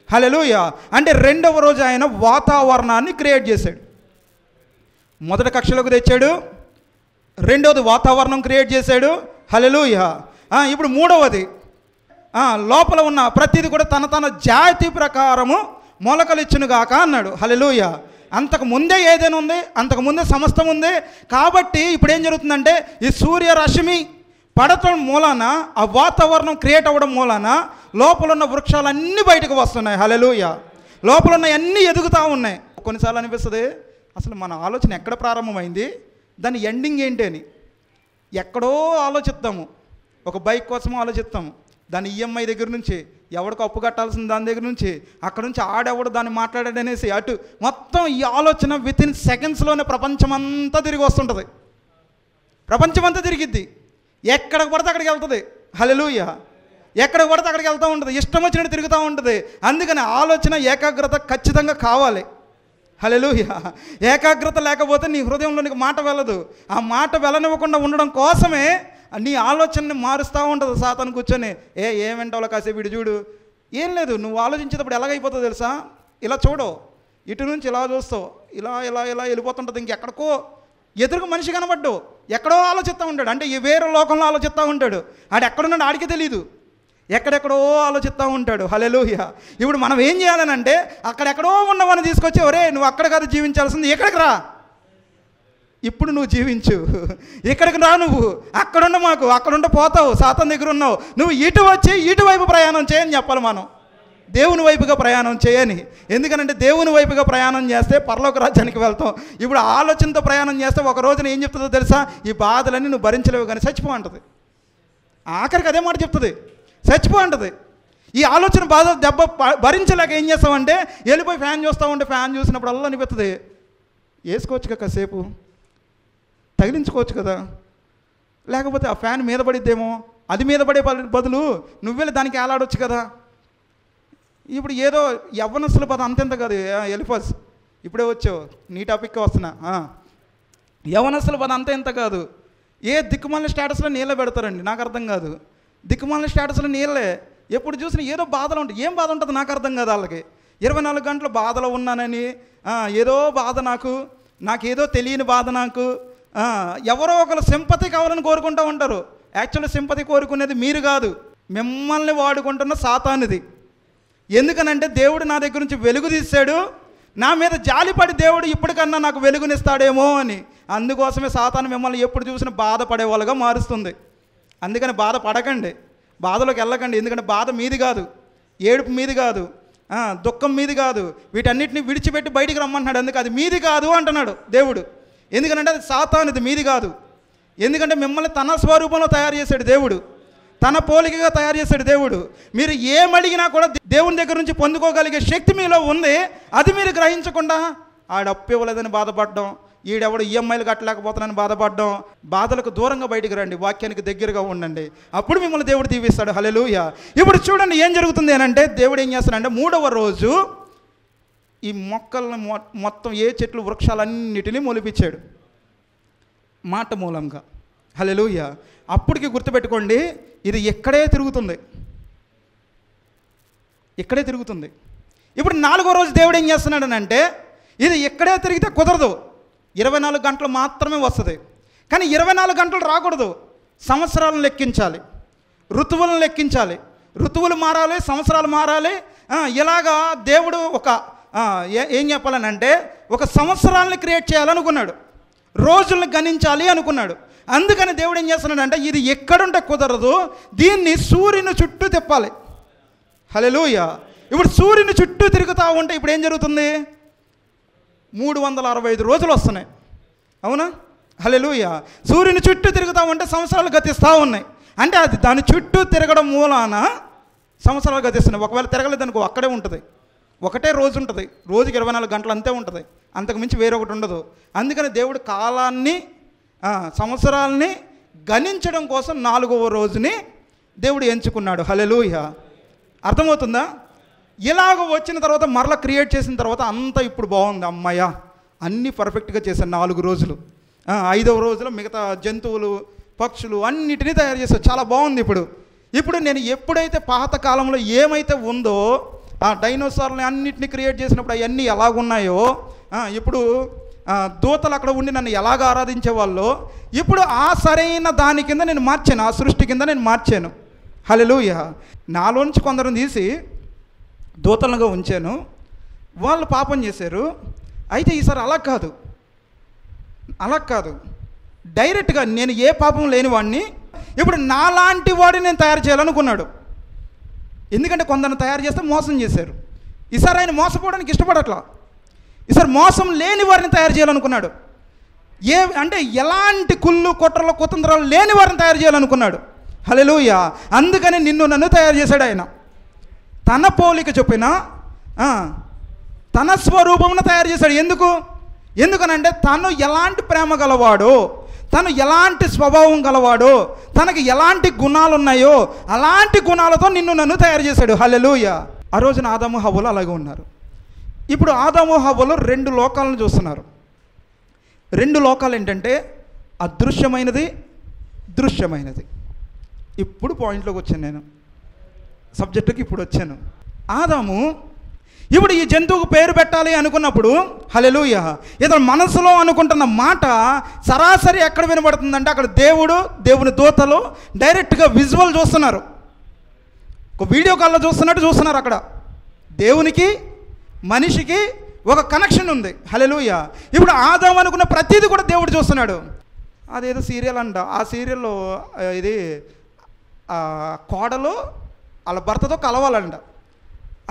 హల్లెలూయా. అంటే 2వ రోజు ఆయన వాతావరణాన్ని క్రియేట్ చేశాడు. మొదటి కక్షలోకి తెచ్చాడు, 2వది వాతావరణం క్రియేట్ చేశాడు. హల్లెలూయా. ఇప్పుడు 3వది లోపల ఉన్న ప్రతిదీ కూడా తన జాతి ప్రకారము మొలకలిచ్చునుగాక అన్నాడు. హల్లెలూయా. అంతకు ముందే ఏదైనా ఉంది, అంతకు ముందే సమస్తం ఉంది. కాబట్టి ఇప్పుడు ఏం జరుగుతుందంటే ఈ సూర్యరశ్మి పడటం మూలాన ఆ వాతావరణం క్రియేట్ అవ్వడం మూలాన లోపల ఉన్న వృక్షాలన్నీ బయటకు వస్తున్నాయి. హల్లెలూయా. లోపల ఉన్న అన్నీ ఎదుగుతూ ఉన్నాయి. కొన్నిసార్లు అనిపిస్తుంది అసలు మన ఆలోచన ఎక్కడ ప్రారంభమైంది, దాని ఎండింగ్ ఏంటి అని. ఎక్కడో ఆలోచిస్తాము, ఒక బైక్ కోసం ఆలోచిస్తాము, దాని ఈఎంఐ దగ్గర నుంచి, ఎవడికి అప్పు కట్టాల్సిన దాని దగ్గర నుంచి, అక్కడ నుంచి ఆడెవడు దాన్ని మాట్లాడాడనేసి అటు మొత్తం ఈ ఆలోచన వితిన్ సెకండ్స్లోనే ప్రపంచమంతా తిరిగి వస్తుంటుంది. ప్రపంచమంతా తిరిగిద్ది, ఎక్కడికి పడితే అక్కడికి వెళ్తుంది. హల్లెలూయా. ఎక్కడికి పడితే అక్కడికి వెళ్తూ ఉంటుంది, ఇష్టం వచ్చినట్టు తిరుగుతూ ఉంటుంది. అందుకని ఆలోచన ఏకాగ్రత ఖచ్చితంగా కావాలి. హల్లెలూయా. ఏకాగ్రత లేకపోతే నీ హృదయంలో నీకు మాట వెళ్ళదు. ఆ మాట వెళ్ళనివ్వకుండా ఉండడం కోసమే నీ ఆలోచనని మారుస్తూ ఉంటుంది సాతాను కూర్చొని. ఏమంటావులో కాసేపు ఇటు చూడు, ఏం లేదు, నువ్వు ఆలోచించేటప్పుడు ఎలాగైపోతుందో తెలుసా? ఇలా చూడు, ఇటు నుంచి ఇలా చూస్తావు, ఇలా ఇలా ఇలా వెళ్ళిపోతుంటుంది. ఇంకెక్కడికో ఎదురుగా మనిషి కనబడ్డు, ఎక్కడో ఆలోచిస్తూ ఉంటాడు. అంటే ఈ వేరే లోకంలో ఆలోచిస్తూ ఉంటాడు. ఆడు ఎక్కడున్నాడు ఆడికి తెలీదు, ఎక్కడెక్కడో ఆలోచిస్తూ ఉంటాడు. హల్లెలూయా. ఇప్పుడు మనం ఏం చేయాలనంటే అక్కడెక్కడో ఉన్నవాడిని తీసుకొచ్చి, ఒరే నువ్వు అక్కడ కాదు జీవించాల్సింది, ఇక్కడికి రా, ఇప్పుడు నువ్వు జీవించు, ఇక్కడికి రా, నువ్వు అక్కడున్న మాకు అక్కడుండి పోతావు, సాతాను దగ్గర ఉన్నావు, నువ్వు ఇటు వచ్చి ఇటువైపు ప్రయాణం చేయని చెప్పాలి. మనం దేవుని వైపుగా ప్రయాణం చేయని. ఎందుకనంటే దేవుని వైపుగా ప్రయాణం చేస్తే పరలోక రాజ్యానికి వెళ్తాం. ఇప్పుడు ఆలోచనతో ప్రయాణం చేస్తే ఒక రోజున ఏం చెప్తుందో తెలుసా? ఈ బాధలన్నీ నువ్వు భరించలేవు కానీ చచ్చిపో అంటుంది. ఆఖరికి అదే మాట చెప్తుంది, చచ్చిపో అంటుంది. ఈ ఆలోచన బాధ దెబ్బ భరించలేక ఏం చేస్తామంటే వెళ్ళిపోయి ఫ్యాన్ చూస్తూ ఉంటే ఫ్యాన్ చూసినప్పుడు అల్లా అనిపిస్తుంది, వేసుకోవచ్చు కదా కాసేపు, తగిలించుకోవచ్చు కదా, లేకపోతే ఆ ఫ్యాన్ మీద పడిద్దేమో, అది మీద పడే బదులు నువ్వెళ్ళి దానికి ఏలాడొచ్చు కదా. ఇప్పుడు ఏదో యవ్వనస్తుల పద అంతెంత కాదు, ఎలిఫస్ ఇప్పుడే వచ్చావు, నీ టాపిక్కి వస్తున్నా. యవనస్తుల పద అంతా ఇంత కాదు. ఏ దిక్కుమాలిన స్టేటస్లో నీళ్ళే పెడతారండి, నాకు అర్థం కాదు. దిక్కుమాలిన స్టేటస్లో నీళ్ళే, ఎప్పుడు చూసినా ఏదో బాధలు ఉంటాయి. ఏం బాధ ఉంటుంది నాకు అర్థం కాదు వాళ్ళకి. 24 గంటలు బాధలో ఉన్నానని, ఏదో బాధ నాకేదో తెలియని బాధ నాకు, ఎవరో ఒకరు సింపతి కావాలని కోరుకుంటూ ఉంటారు. యాక్చువల్లీ సింపతి కోరుకునేది మీరు కాదు, మిమ్మల్ని వాడుకుంటున్న సాతానుది. ఎందుకనంటే దేవుడు నా దగ్గర నుంచి వెలుగు తీశాడు, నా మీద జాలిపడి దేవుడు ఇప్పటికన్నా నాకు వెలుగునిస్తాడేమో అని. అందుకోసమే సాతాను మిమ్మల్ని ఎప్పుడు చూసినా బాధపడే వాళ్ళుగా మారుస్తుంది. అందుకని బాధపడకండి, బాధలోకి వెళ్ళకండి. ఎందుకంటే బాధ మీది కాదు, ఏడుపు మీది కాదు, దుఃఖం మీది కాదు. వీటన్నిటిని విడిచిపెట్టి బయటికి రమ్మంటున్నాడు. అందుకే అది మీది కాదు అంటున్నాడు దేవుడు. ఎందుకంటే అది సాతానుది, మీది కాదు. ఎందుకంటే మిమ్మల్ని తన స్వరూపంలో తయారు చేశాడు దేవుడు, తన పోలికగా తయారు చేశాడు దేవుడు. మీరు ఏమడిగినా కూడా దేవుని దగ్గర నుంచి పొందుకోగలిగే శక్తి మీలో ఉంది. అది మీరు గ్రహించకుండా ఆడు అప్పు ఇవ్వలేదని బాధపడడం, ఈడెవడు ఈఎంఐలు కట్టలేకపోతున్నానని బాధపడడం, బాధలకు దూరంగా బయటికి రండి, వాక్యానికి దగ్గరగా ఉండండి. అప్పుడు మిమ్మల్ని దేవుడు దీవిస్తాడు. హల్లెలూయా. ఇప్పుడు చూడండి ఏం జరుగుతుంది అని అంటే, దేవుడు ఏం చేస్తాడంటే 3వ రోజు ఈ మొక్కలను మొత్తం ఏ చెట్లు వృక్షాలన్నిటినీ మొలిపించాడు మాట మూలంగా. హల్లెలూయా. అప్పటికి గుర్తుపెట్టుకోండి, ఇది ఇక్కడే తిరుగుతుంది, ఇక్కడే తిరుగుతుంది. ఇప్పుడు 4వ రోజు దేవుడు ఏం చేస్తున్నాడు అంటే, ఇది ఇక్కడే తిరిగితే కుదరదు, 24 గంటలు మాత్రమే వస్తుంది. కానీ 24 గంటలు రాకూడదు, సంవత్సరాలను లెక్కించాలి, ఋతువులను లెక్కించాలి, ఋతువులు మారాలి, సంవత్సరాలు మారాలి. ఇలాగా దేవుడు ఏం చెప్పాలనంటే ఒక సంవత్సరాలను క్రియేట్ చేయాలనుకున్నాడు, రోజులను గణించాలి అనుకున్నాడు. అందుకని దేవుడు ఏం చేస్తున్నాడంటే, ఇది ఎక్కడుంటే కుదరదు, దీన్ని సూర్యుని చుట్టూ తిప్పాలి. హల్లెలూయా. ఇప్పుడు సూర్యుని చుట్టూ తిరుగుతూ ఉంటే ఇప్పుడు ఏం జరుగుతుంది? 365 రోజులు వస్తున్నాయి, అవునా? హల్లెలూయా. సూర్యుని చుట్టూ తిరుగుతూ ఉంటే సంవత్సరాలు గతిస్తూ ఉన్నాయి. అంటే అది దాని చుట్టూ తిరగడం మూలాన సంవత్సరాలు గతిస్తున్నాయి. ఒకవేళ తిరగలేదనుకో అక్కడే ఉంటుంది, ఒకటే రోజు ఉంటుంది, రోజుకి 24 గంటలు అంతే ఉంటుంది, అంతకు మించి వేరొకటి ఉండదు. అందుకని దేవుడు కాలాన్ని సంవత్సరాలని గణించడం కోసం 4వ రోజుని దేవుడు ఎంచుకున్నాడు. హల్లెలూయా. అర్థమవుతుందా? ఇలాగ వచ్చిన తర్వాత మరలా క్రియేట్ చేసిన తర్వాత అంతా ఇప్పుడు బాగుంది, అమ్మయ్య అన్నీ పర్ఫెక్ట్గా చేశాను 4 రోజులు. 5వ రోజులో మిగతా జంతువులు పక్షులు అన్నిటినీ తయారు చేశాను, చాలా బాగుంది. ఇప్పుడు నేను ఎప్పుడైతే పాత కాలంలో ఏమైతే ఉందో ఆ డైనోసార్ని అన్నిటినీ క్రియేట్ చేసినప్పుడు అవన్నీ ఎలాగున్నాయో, ఇప్పుడు దూతలు అక్కడ ఉండి నన్ను ఎలాగ ఆరాధించేవాళ్ళో, ఇప్పుడు ఆ సరైన దాని కింద నేను మార్చాను, ఆ సృష్టి కింద నేను మార్చాను. హల్లెలూయా. నాలోంచి కొందరిని తీసి దూతలుగా ఉంచాను, వాళ్ళు పాపం చేశారు. అయితే ఈసారి అలా కాదు, డైరెక్ట్గా నేను ఏ పాపం లేని వాడిని ఇప్పుడు నాలాంటి వాడిని నేను తయారు చేయాలనుకున్నాడు. ఎందుకంటే కొందరిని తయారు చేస్తే మోసం చేశారు. ఈసారి ఆయన మోసపోవడానికి ఇష్టపడట్లా, ఈసారి మోసం లేని వారిని తయారు చేయాలనుకున్నాడు. అంటే ఎలాంటి కుళ్ళు కుట్రలు కుతంత్రాలు లేని వారిని తయారు చేయాలనుకున్నాడు. హల్లెలూయా. అందుకని నన్ను తయారు చేశాడు ఆయన. తన పోలిక చొప్పున తన స్వరూపమును తయారు చేశాడు. ఎందుకనంటే తను ఎలాంటి ప్రేమ గలవాడో, తను ఎలాంటి స్వభావం గలవాడో, తనకి ఎలాంటి గుణాలు ఉన్నాయో అలాంటి గుణాలతో నన్ను తయారు చేశాడు. హల్లెలూయా. ఆ రోజున ఆదాము హవ్వలు అలాగే ఉన్నారు. ఇప్పుడు ఆదాము హవ్వలు 2 లోకాలను చూస్తున్నారు. 2 లోకాలు ఏంటంటే అదృశ్యమైనది, దృశ్యమైనది. ఇప్పుడు పాయింట్లోకి వచ్చాను, నేను సబ్జెక్టుకి ఇప్పుడు వచ్చాను. ఆదాము ఇప్పుడు ఈ జంతువుకు పేరు పెట్టాలి అనుకున్నప్పుడు, హల్లెలూయా, ఇతను మనసులో అనుకుంటున్న మాట సరాసరి ఎక్కడ వినబడుతుందంటే అక్కడ దేవుని దూతలు డైరెక్ట్గా విజువల్ చూస్తున్నారు, ఒక వీడియో కాల్లో చూస్తున్నారు. అక్కడ దేవునికి మనిషికి ఒక కనెక్షన్ ఉంది. హల్లెలూయా. ఇప్పుడు ఆదాము అనుకున్న ప్రతిదీ కూడా దేవుడు చూస్తున్నాడు. అదేదో సీరియల్ అంట, ఆ సీరియల్లో ఇది కోడలు వాళ్ళ భర్తతో కలవాలంట.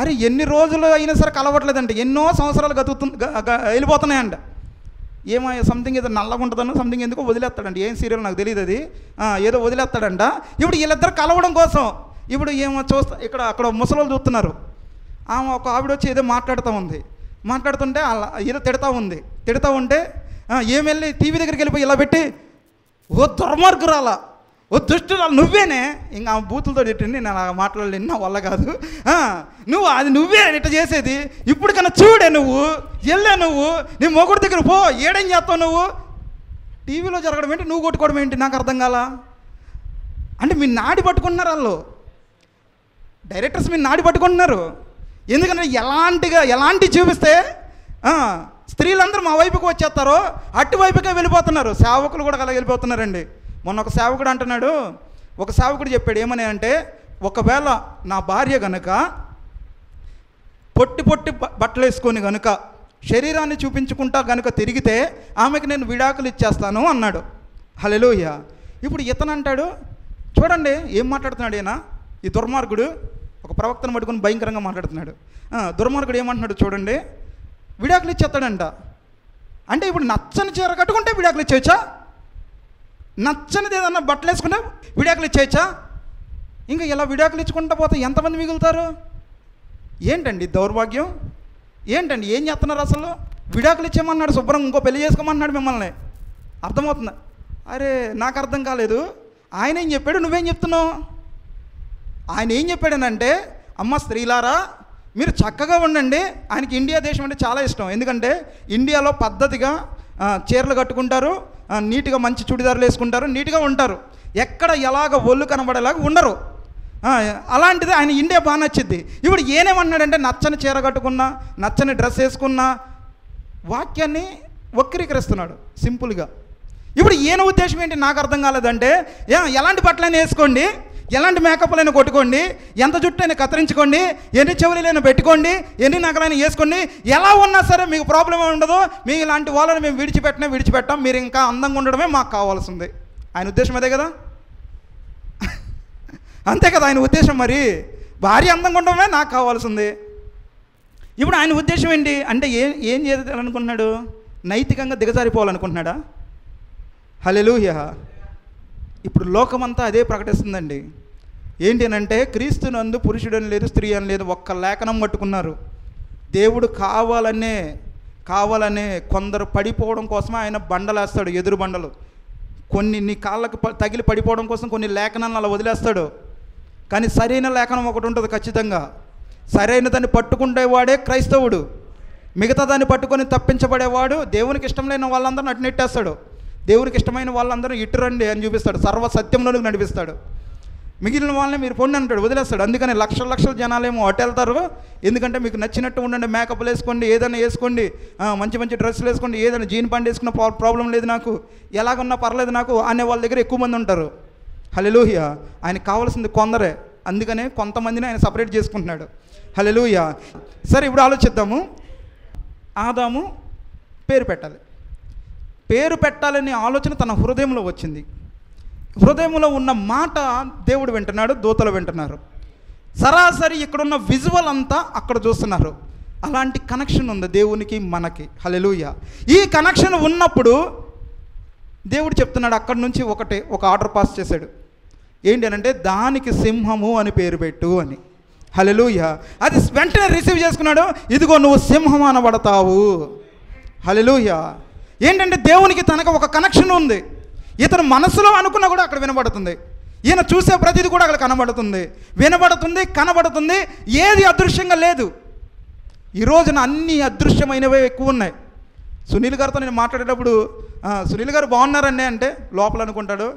అరే ఎన్ని రోజులు అయినా సరే కలవట్లేదంట, ఎన్నో సంవత్సరాలు వెళ్ళిపోతున్నాయంట. ఏమో సంథింగ్ ఏదో నల్లగా ఉంటుందనో సంథింగ్ ఎందుకో వదిలేస్తాడంట. ఏం సీరియల్ నాకు తెలియదు, అది ఏదో వదిలేస్తాడంట. ఇప్పుడు వీళ్ళిద్దరు కలవడం కోసం ఇప్పుడు ఏమో అక్కడ ముసలోళ్ళు చూస్తున్నారు. ఆమె ఒక ఆవిడ వచ్చి ఏదో మాట్లాడుతుంటే ఏదో తిడతా ఉంటే ఏమి వెళ్ళి టీవీ దగ్గరికి వెళ్ళిపోయి ఇలా పెట్టి, ఓ దుర్మార్గురాలా, ఓ దుష్టురాలు నువ్వేనే, ఇంకా ఆ బూతులతో తిట్టింది, నేను అలా మాట్లాడలేను, నా వల్ల కాదు, నువ్వే ఇట్లా చేసేది, ఇప్పుడు కన్నా చూడే నువ్వు, వెళ్ళే నువ్వు, నీ మొగుడు దగ్గర పో, ఏడేం చేస్తావు నువ్వు, టీవీలో జరగడం ఏంటి, నువ్వు కొట్టుకోవడం ఏంటి, నాకు అర్థం కాల. అంటే మీ నాడి పట్టుకుంటున్నారు వాళ్ళు, డైరెక్టర్స్ మీ నాడి పట్టుకుంటున్నారు. ఎందుకంటే ఎలాంటి చూపిస్తే స్త్రీలందరూ మా వైపుకి వచ్చేస్తారో అటువైపుకే వెళ్ళిపోతున్నారు. సేవకులు కూడా అలా వెళ్ళిపోతున్నారండి. మొన్న ఒక సేవకుడు అంటున్నాడు, ఒక సేవకుడు చెప్పాడు ఏమని అంటే, ఒకవేళ నా భార్య కనుక పొట్టి బట్టలు వేసుకొని కనుక శరీరాన్ని చూపించుకుంటా కనుక తిరిగితే ఆమెకి నేను విడాకులు ఇచ్చేస్తాను అన్నాడు. హల్లెలూయా. ఇప్పుడు ఇతను అంటాడు, చూడండి ఏం మాట్లాడుతున్నాడు ఈయన, ఈ దుర్మార్గుడు ఒక ప్రవక్తను పట్టుకొని భయంకరంగా మాట్లాడుతున్నాడు. దుర్మార్గుడు ఏమంటున్నాడు చూడండి, విడాకులు ఇచ్చేస్తాడంట. అంటే ఇప్పుడు నచ్చని చీర కట్టుకుంటే విడాకులు ఇచ్చేయచ్చా? నచ్చనిది ఏదన్నా బట్టలు వేసుకుంటే విడాకులు ఇచ్చేయచ్చా? ఇంకా ఇలా విడాకులు ఇచ్చుకుంటా పోతే ఎంతమంది మిగులుతారు? ఏంటండి దౌర్భాగ్యం, ఏంటండి ఏం చేస్తున్నారు అసలు? విడాకులు ఇచ్చేయమన్నాడు, శుభ్రం ఇంకో పెళ్లి చేసుకోమన్నాడు మిమ్మల్ని. అర్థమవుతుందా? అరే నాకు అర్థం కాలేదు. ఆయన ఏం చెప్పాడు, నువ్వేం చెప్తున్నావు? ఆయన ఏం చెప్పాడనంటే, అమ్మ స్త్రీలారా మీరు చక్కగా ఉండండి. ఆయనకి ఇండియా దేశం అంటే చాలా ఇష్టం. ఎందుకంటే ఇండియాలో పద్ధతిగా చీరలు కట్టుకుంటారు, నీట్గా మంచి చుడిదారులు వేసుకుంటారు, నీట్గా ఉంటారు, ఎక్కడ ఎలాగ ఒళ్ళు కనబడేలాగా ఉండరు. అలాంటిది ఆయన ఇండియా బాగా నచ్చింది. ఇప్పుడు ఏనేమన్నాడంటే, నచ్చని చీర కట్టుకున్నా, నచ్చని డ్రెస్ వేసుకున్నా వాక్యాన్ని వక్రీకరిస్తున్నాడు సింపుల్గా. ఇప్పుడు ఈయన ఉద్దేశం ఏంటి నాకు అర్థం కాలేదంటే, ఎలాంటి బట్టలైనా వేసుకోండి, ఎలాంటి మేకప్లైనా కొట్టుకోండి, ఎంత జుట్టైనా కత్తిరించుకోండి, ఎన్ని చెవులైనా పెట్టుకోండి, ఎన్ని నగలైనా వేసుకోండి, ఎలా ఉన్నా సరే మీకు ప్రాబ్లం ఉండదు, మీ ఇలాంటి వాళ్ళని మేము విడిచిపెట్టాం, మీరు ఇంకా అందంగా ఉండడమే మాకు కావాల్సింది. ఆయన ఉద్దేశం అదే కదా, అంతే కదా ఆయన ఉద్దేశం. మరి భార్య అందంగా ఉండడమే నాకు కావాల్సింది. ఇప్పుడు ఆయన ఉద్దేశం ఏంటి అంటే, ఏం చేయాలనుకుంటున్నాడు? నైతికంగా దిగజారిపోవాలనుకుంటున్నాడా? హల్లెలూయా. ఇప్పుడు లోకమంతా అదే ప్రకటిస్తుందండి. ఏంటి అంటే, క్రీస్తు నందు పురుషుడని లేదు, స్త్రీ అని లేదు, ఒక్క లేఖనం పట్టుకున్నారు. దేవుడు కావాలనే కొందరు పడిపోవడం కోసమే ఆయన బండలేస్తాడు, ఎదురు బండలు. కొన్ని నీ కాళ్ళకు తగిలి పడిపోవడం కోసం కొన్ని లేఖనాలను అలా వదిలేస్తాడు. కానీ సరైన లేఖనం ఒకటి ఉంటుంది ఖచ్చితంగా. సరైన దాన్ని పట్టుకుంటేవాడే క్రైస్తవుడు. మిగతా దాన్ని పట్టుకొని తప్పించబడేవాడు దేవునికి ఇష్టం లేని వాళ్ళందరూ అటు నెట్టేస్తాడు. దేవునికి ఇష్టమైన వాళ్ళందరూ ఇటు రండి అని చూపిస్తాడు, సర్వ సత్యంలోనికి నడిపిస్తాడు. మిగిలిన వాళ్ళని మీరు పొండి అంటాడు, వదిలేస్తాడు. అందుకని లక్షల జనాలేమో అటు వెళ్తారు. ఎందుకంటే మీకు నచ్చినట్టు ఉండండి, మేకప్లు వేసుకోండి, ఏదైనా వేసుకోండి, మంచి డ్రెస్సులు వేసుకోండి, ఏదైనా జీన్ ప్యాంట్ వేసుకున్న ప్రాబ్లం లేదు నాకు, ఎలాగున్నా పర్లేదు నాకు అనే వాళ్ళ దగ్గర ఎక్కువ మంది ఉంటారు. హల్లెలూయా. ఆయనకు కావాల్సింది కొందరే, అందుకనే కొంతమందిని ఆయన సపరేట్ చేసుకుంటున్నాడు. హల్లెలూయా. సరే ఇప్పుడు ఆలోచిద్దాము. ఆదాము పేరు పెట్టాలనే ఆలోచన తన హృదయంలో వచ్చింది. హృదయంలో ఉన్న మాట దేవుడు వింటున్నాడు, దూతలు వింటున్నారు. సరాసరి ఇక్కడున్న విజువల్ అంతా అక్కడ చూస్తున్నారు. అలాంటి కనెక్షన్ ఉంది దేవునికి మనకి. హల్లెలూయా. ఈ కనెక్షన్ ఉన్నప్పుడు దేవుడు చెప్తున్నాడు, అక్కడి నుంచి ఒక ఆర్డర్ పాస్ చేశాడు. ఏంటి అనంటే, దానికి సింహము అని పేరు పెట్టు అని. హల్లెలూయా. అది వెంటనే రిసీవ్ చేసుకున్నాడు. ఇదిగో నువ్వు సింహం అనబడతావు. హల్లెలూయా. ఏంటంటే దేవునికి తనకు ఒక కనెక్షన్ ఉంది. ఇతను మనసులో అనుకున్నా కూడా అక్కడ వినబడుతుంది. ఈయన చూసే ప్రతిది కూడా అక్కడ కనబడుతుంది. ఏది అదృశ్యంగా లేదు. ఈ రోజున అన్ని అదృశ్యమైనవే ఎక్కువ ఉన్నాయి. సునీల్ గారితో నేను మాట్లాడేటప్పుడు, సునీల్ గారు బాగున్నారండి అంటే లోపల అనుకుంటాడు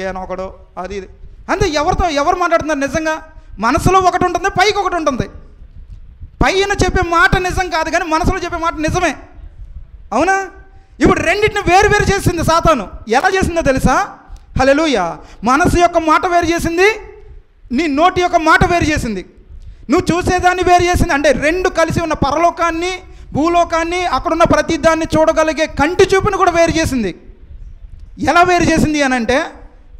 ఏనొకడు అది ఇది అంతే. ఎవరు మాట్లాడుతున్నారు? నిజంగా మనసులో ఒకటి ఉంటుంది, పైకి ఒకటి ఉంటుంది. పైన చెప్పే మాట నిజం కాదు, కానీ మనసులో చెప్పే మాట నిజమే. అవునా? ఇప్పుడు రెండింటిని వేరు చేసింది సాతాను. ఎలా చేసిందో తెలుసా? హల్లెలూయా. మనసు యొక్క మాట వేరు చేసింది, నీ నోటి యొక్క మాట వేరు చేసింది, నువ్వు చూసేదాన్ని వేరు చేసింది. అంటే రెండు కలిసి ఉన్న పరలోకాన్ని, భూలోకాన్ని, అక్కడున్న ప్రతి దాన్ని చూడగలిగే కంటి చూపును కూడా వేరు చేసింది. ఎలా వేరు చేసింది అని అంటే,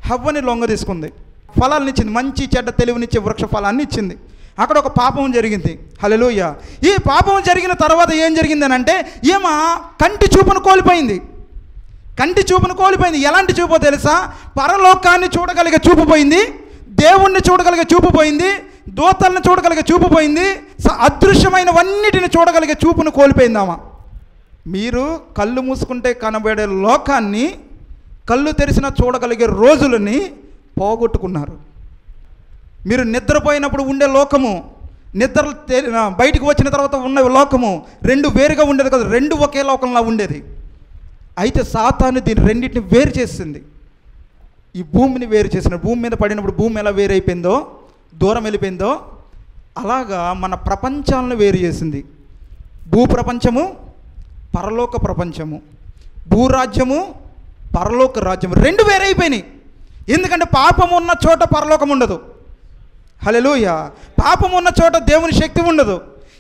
హవ్వని లొంగ తీసుకుంది, ఫలాలను ఇచ్చింది, మంచి చెడ్డ తెలివినిచ్చే వృక్ష ఫలాన్ని ఇచ్చింది. అక్కడ ఒక పాపం జరిగింది. హల్లెలూయా. ఈ పాపం జరిగిన తర్వాత ఏం జరిగింది అని అంటే, ఈమె కంటి చూపును కోల్పోయింది. ఎలాంటి చూపో తెలుసా? పరలోకాన్ని చూడగలిగే చూపు పోయింది, దేవుణ్ణి చూడగలిగే చూపు పోయింది, దూతలను చూడగలిగే చూపు పోయింది, అదృశ్యమైనవన్నిటిని చూడగలిగే చూపును కోల్పోయిందామా. మీరు కళ్ళు మూసుకుంటే కనబడే లోకాన్ని, కళ్ళు తెరిచిన చూడగలిగే రోజులని పోగొట్టుకున్నారు. మీరు నిద్రపోయినప్పుడు ఉండే లోకము, నిద్ర బయటికి వచ్చిన తర్వాత ఉన్న లోకము రెండు వేరుగా ఉండేది కదా, రెండు ఒకే లోకంలా ఉండేది. అయితే సాతాను దీన్ని రెండింటిని వేరు చేసింది. ఈ భూమిని వేరు చేసిన, భూమి మీద పడినప్పుడు భూమి ఎలా వేరైపోయిందో, దూరం వెళ్ళిపోయిందో, అలాగా మన ప్రపంచాలను వేరు చేసింది. భూప్రపంచము, పరలోక ప్రపంచము, భూరాజ్యము, పరలోక రాజ్యము రెండు వేరైపోయినాయి. ఎందుకంటే పాపం ఉన్న చోట పరలోకం ఉండదు. హల్లెలూయా. పాపం ఉన్న చోట దేవుని శక్తి ఉండదు.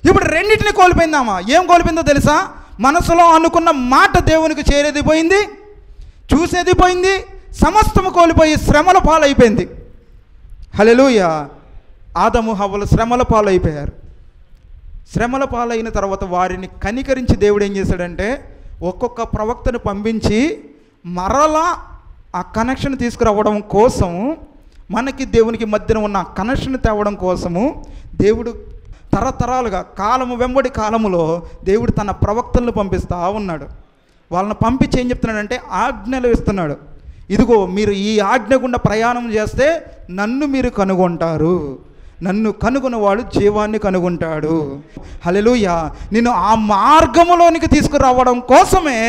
ఇప్పుడు రెండింటిని కోల్పోయిందామా? ఏం కోల్పోయిందో తెలుసా? మనసులో అనుకున్న మాట దేవునికి చేరేది పోయింది, చూసేది పోయింది, సమస్తము కోల్పోయి శ్రమల పాలైపోయింది. హల్లెలూయా. ఆదము హవ్వలు శ్రమల పాలైపోయారు. శ్రమల పాలైన తర్వాత వారిని కనికరించి దేవుడు ఏం చేశాడంటే ఒక్కొక్క ప్రవక్తను పంపించి మరలా ఆ కనెక్షన్ తీసుకురావడం కోసం, మనకి దేవునికి మధ్యన ఉన్న కనెక్షన్ తేవడం కోసము దేవుడు తరతరాలుగా కాలము వెంబడి కాలములో దేవుడు తన ప్రవక్తలను పంపిస్తూ ఉన్నాడు. వాళ్ళని పంపించి ఏం చెప్తున్నాడంటే ఆజ్ఞలు ఇస్తున్నాడు. ఇదిగో మీరు ఈ ఆజ్ఞ గుండా ప్రయాణం చేస్తే నన్ను మీరు కనుగొంటారు, నన్ను కనుగొన్నవాడు జీవాన్ని కనుగొంటాడు. హల్లెలూయా. నేను ఆ మార్గములోనికి తీసుకురావడం కోసమే